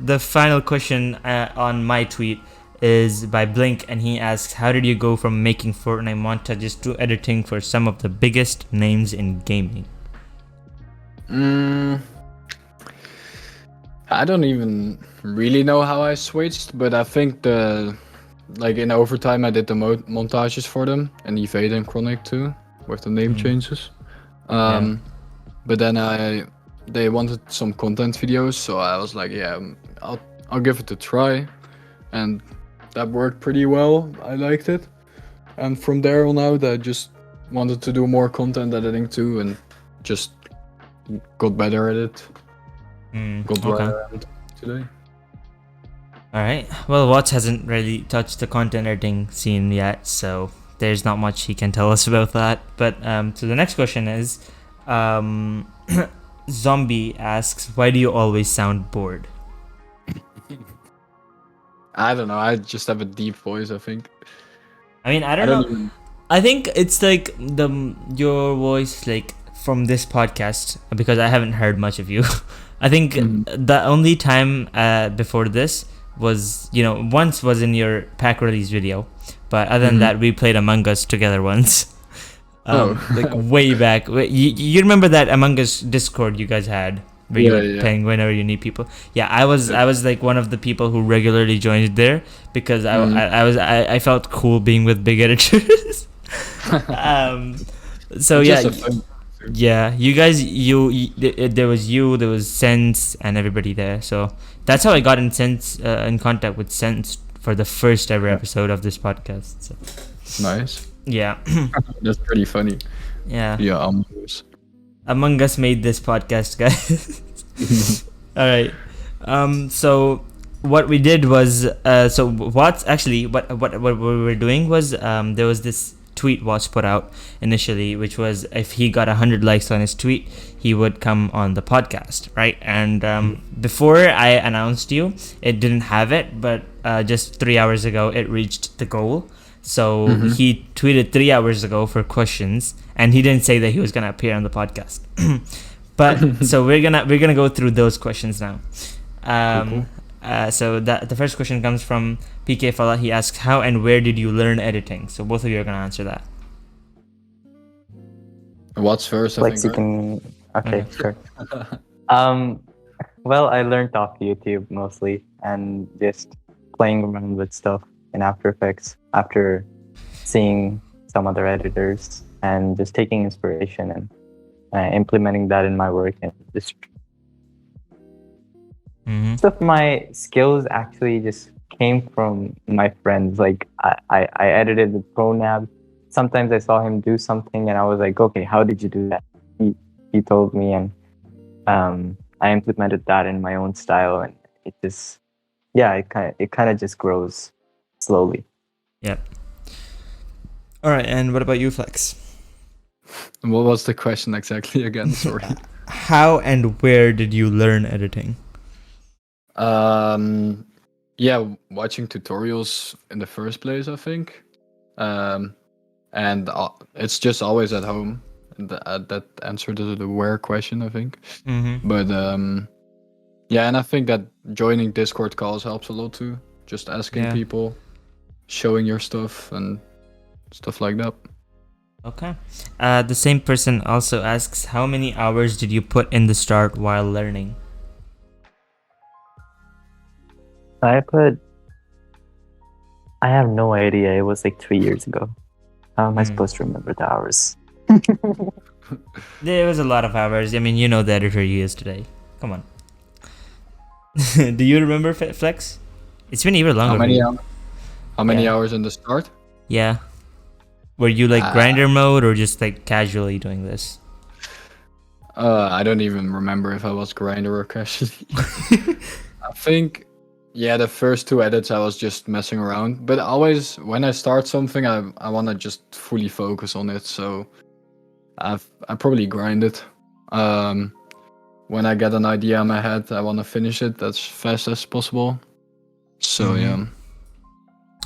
The final question on my tweet is by Blink, and he asks, "How did you go from making Fortnite montages to editing for some of the biggest names in gaming?" I don't even really know how I switched, but I think in overtime I did the montages for them, and Evade and Chronic too, with the name changes. But then they wanted some content videos, so I was like, yeah, I'll give it a try, and that worked pretty well. I liked it, and from there on out, I just wanted to do more content editing too, and just got better at it. Got Okay. where I am today. All right. Well, Watts hasn't really touched the content editing scene yet, so there's not much he can tell us about that. But so the next question is, Zombie asks, "Why do you always sound bored?" I don't know. I just have a deep voice, I think. I mean, I don't know. I think it's like your voice, like from this podcast, because I haven't heard much of you. I think the only time before this was, once was in your pack release video, but other than that, we played Among Us together once. Like way back. You remember that Among Us Discord you guys had, where you were playing whenever you need people? Yeah, I was like one of the people who regularly joined there because I felt cool being with big editors. So yeah. Yeah, you guys, there was Sense and everybody there. So that's how I got in contact with Sense for the first ever episode of this podcast. So. Nice. Yeah. That's pretty funny. Yeah. Yeah, Among Us made this podcast, guys. All right. So what we did was, what we were doing was, there was this tweet Watts put out initially, which was if he got 100 likes on his tweet, he would come on the podcast, right? And before I announced you, it didn't have it, but just 3 hours ago, it reached the goal. So he tweeted 3 hours ago for questions, and he didn't say that he was gonna appear on the podcast. But so we're gonna go through those questions now. So the first question comes from PK Fala. He asks, "How and where did you learn editing?" So both of you are gonna answer that. What's first? Flex, you can. Okay, sure. Well, I learned off YouTube mostly, and just playing around with stuff in After Effects after seeing some other editors and just taking inspiration and implementing that in my work. And just Mm-hmm. most of my skills actually just came from my friends. Like I edited the ProNab. Sometimes I saw him do something and I was like, okay, how did you do that? He told me, and I implemented that in my own style, and it just it kind of just grows slowly. Yep. All right, and what about you, Flex? What was the question exactly again? Sorry. How and where did you learn editing? Yeah, watching tutorials in the first place, I think. And it's just always at home. That answered the where question, I think. Mm-hmm. But yeah, and I think that joining Discord calls helps a lot too. Just asking Yeah. people, showing your stuff and stuff like that. Okay. The same person also asks, how many hours did you put in the start while learning? I have no idea. It was like 3 years ago. How am I supposed to remember the hours? There was a lot of hours. I mean, you know the editor you use today. Come on. Do you remember Flex? It's been even longer. How many Yeah. hours in the start? Yeah. Were you like grinder mode or just like casually doing this? I don't even remember if I was grinder or casually. I think, yeah, the first 2 edits I was just messing around. But always when I start something, I want to just fully focus on it. So I probably grind it. When I get an idea in my head, I want to finish it as fast as possible. So yeah,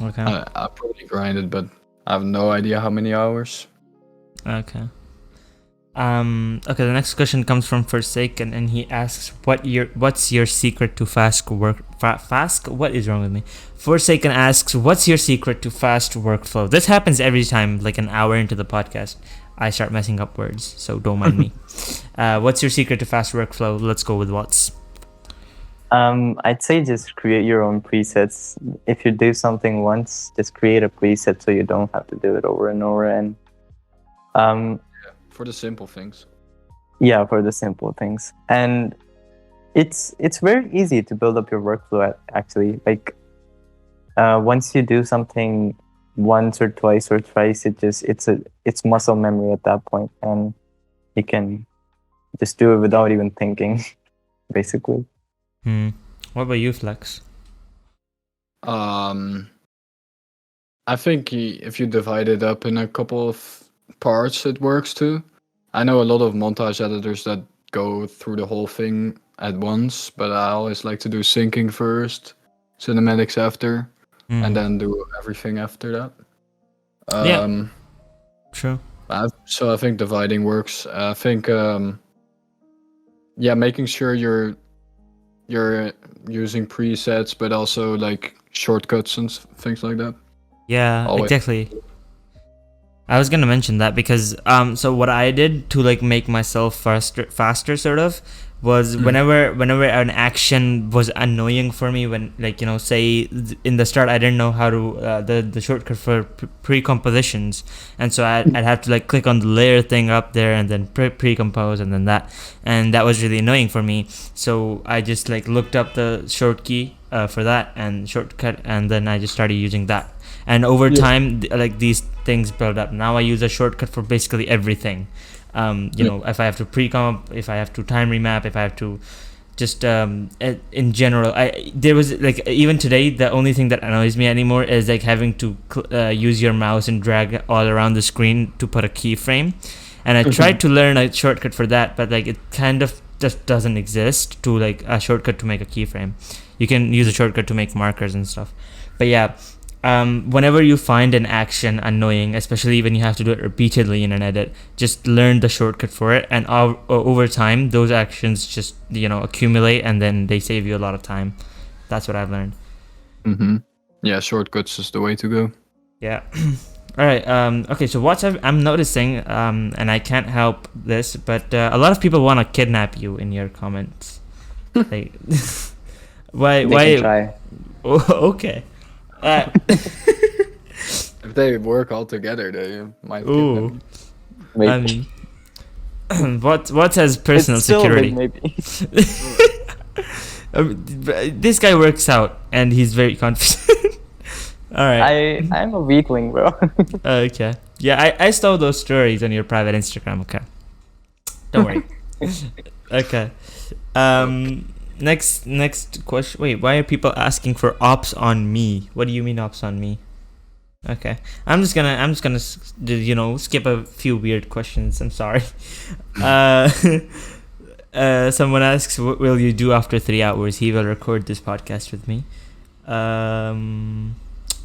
Okay. I probably grind it, but I have no idea how many hours. Okay. Okay, the next question comes from Forsaken, and he asks, what's your secret to fast work? Fast? What is wrong with me? Forsaken asks, what's your secret to fast workflow? This happens every time, like an hour into the podcast, I start messing up words, so don't mind me. What's your secret to fast workflow? Let's go with what's. I'd say just create your own presets. If you do something once, just create a preset so you don't have to do it over and over. And For the simple things. yeah, for the simple things. And it's very easy to build up your workflow. Actually, like once you do something once or twice or thrice, it's muscle memory at that point, and you can just do it without even thinking, basically. What about you, Flex? I think if you divide it up in a couple of parts, it works too. I know a lot of montage editors that go through the whole thing at once, but I always like to do syncing first, cinematics after, and then do everything after that. Yeah. True. So I think dividing works. I think making sure you're using presets, but also like shortcuts and things like that. Yeah, Always. exactly. I was gonna mention that because so what I did to like make myself faster sort of was whenever an action was annoying for me, when like, you know, say in the start I didn't know how to the shortcut for pre-compositions, and so I'd have to like click on the layer thing up there and then pre-compose and then that, and that was really annoying for me. So I just like looked up the short key for that and shortcut, and then I just started using that. And over time, like these things build up. Now I use a shortcut for basically everything. You know, if I have to pre-comp, if I have to time remap, if I have to just in general, there was like even today the only thing that annoys me anymore is like having to use your mouse and drag all around the screen to put a keyframe. And I tried to learn a shortcut for that, but like it kind of just doesn't exist to like a shortcut to make a keyframe. You can use a shortcut to make markers and stuff, but yeah. Whenever you find an action annoying, especially when you have to do it repeatedly in an edit, just learn the shortcut for it, and over time those actions just, you know, accumulate, and then they save you a lot of time. That's what I've learned. Yeah, shortcuts is the way to go. Yeah. All right. Okay, so what I'm noticing, and I can't help this, but a lot of people want to kidnap you in your comments. Like, why They can try. Okay. If they work all together, they might. Ooh, Maybe. I mean, what has personal It's still a security? big maybe. This guy works out and he's very confident. All right. I'm a weakling, bro. Okay. Yeah, I saw those stories on your private Instagram. Okay. Don't worry. Okay. Next question. Wait, why are people asking for ops on me? What do you mean ops on me? Okay. I'm just gonna skip a few weird questions. I'm sorry. Someone asks, what will you do after 3 hours? He will record this podcast with me.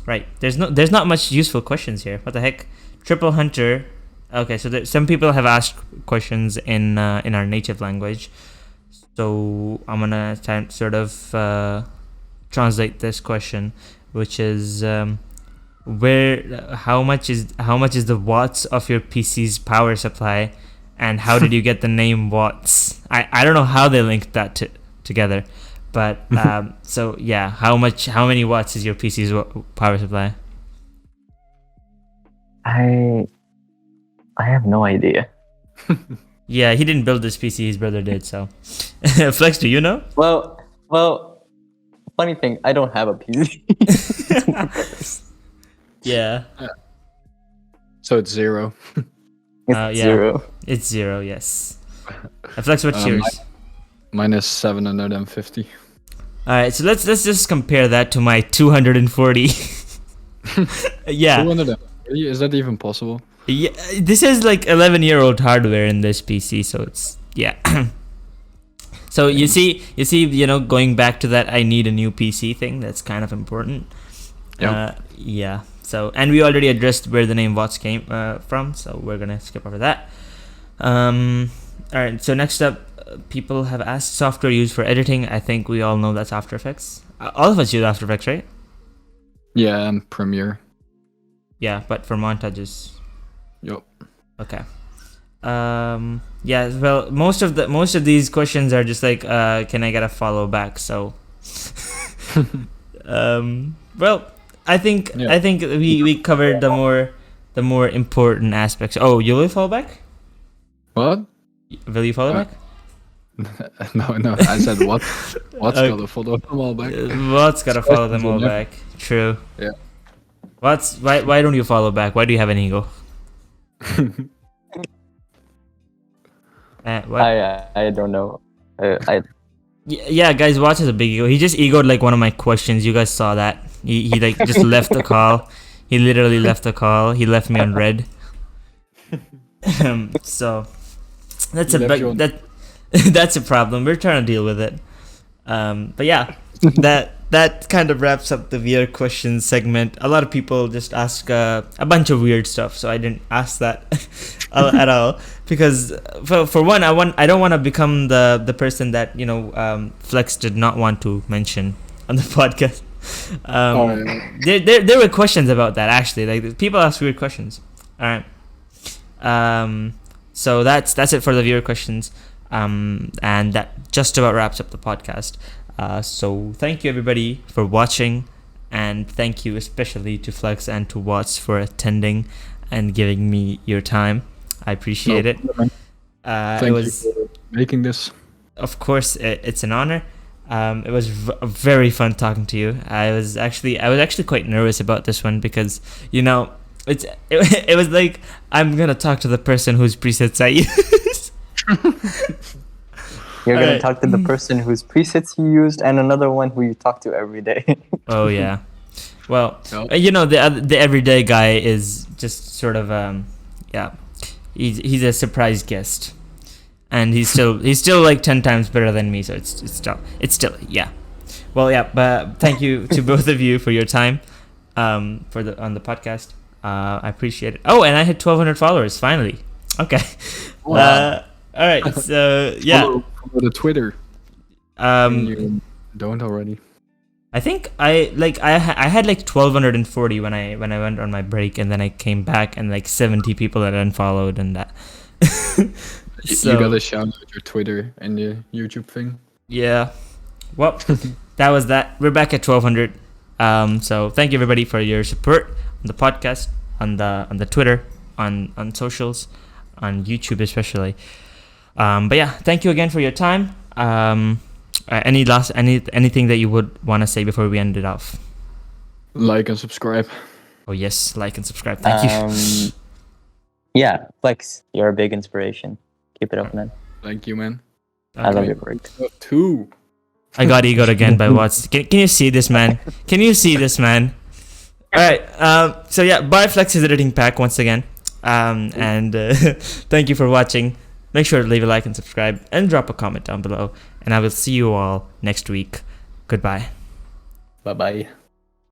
Right. There's not much useful questions here. What the heck? Triple Hunter. Okay, so some people have asked questions in our native language. So I'm gonna sort of translate this question, which is how much is the watts of your PC's power supply, and how did you get the name Watts? I don't know how they linked that together, but so yeah, how many watts is your PC's power supply? I have no idea. Yeah, he didn't build this PC, his brother did. So Flex, do you know? Well, funny thing, I don't have a PC. Yeah. So it's 0. It's Yeah. 0. It's 0, yes. Flex, what's yours? Mine is 750. Alright, so let's just compare that to my 240. Yeah. 250? Is that even possible? Yeah, this is like 11-year-old hardware in this PC, so it's yeah. So you see, going back to that I need a new PC thing, that's kind of important. Yep. Yeah. So, and we already addressed where the name Watts came from, so we're gonna skip over that. All right. So next up, people have asked software used for editing. I think we all know that's After Effects. All of us use After Effects, right? Yeah, and Premiere. Yeah, but for montages. Yep. Okay. Yeah. Well, most of these questions are just like, can I get a follow back? So, well, I think we covered the more important aspects. Oh, you will follow back? What? Will you follow back? No. I said what? What's Okay. gotta follow them all back? What's gotta follow them all back? True. Yeah. Why don't you follow back? Why do you have an ego? What? I don't know. Yeah, guys, Watts has a big ego. He just egoed like one of my questions. You guys saw that. He like just left the call. He literally left the call. He left me on red. So that's that's a problem. We're trying to deal with it. But yeah, that kind of wraps up the weird questions segment. A lot of people just ask a bunch of weird stuff, so I didn't ask that at all because for one, I don't want to become the person that Flex did not want to mention on the podcast. There were questions about that actually. Like people ask weird questions. All right. So that's it for the viewer questions. And that just about wraps up the podcast. So thank you everybody for watching, and thank you especially to Flex and to Watts for attending and giving me your time. I appreciate it. Thank you for making this. Of course, it's an honor. It was very fun talking to you. I was actually quite nervous about this one because it was like I'm gonna talk to the person whose presets I use. You're going Alright. to talk to the person whose presets you used and another one who you talk to every day. Oh yeah. Well, Yep. the everyday guy is just sort of yeah. He's a surprise guest, and he's still like 10 times better than me. So it's still yeah. Well, yeah. But thank you to both of you for your time, on the podcast. I appreciate it. Oh, and I had 1,200 followers finally. Okay. Wow. All right. So yeah. Follow the Twitter. You don't already. I think I had like 1,240 when I went on my break, and then I came back and like 70 people that unfollowed and that. So, You gotta shout out your Twitter and the YouTube thing. yeah. Well, that was that. We're back at 1,200. So thank you everybody for your support on the podcast, on the Twitter, on socials. on YouTube especially. But yeah, thank you again for your time. Anything that you would want to say before we end it off? Like and subscribe. Oh yes, like and subscribe. Thank you. Yeah, Flex, you're a big inspiration. Keep it up, man. Thank you, man. I love your work. Two. I got egoed again by Watts. Can you see this, man? Can you see this, man? All right. So yeah, bye, Flex's editing pack once again. And thank you for watching. Make sure to leave a like and subscribe and drop a comment down below. And I will see you all next week. Goodbye. Bye bye.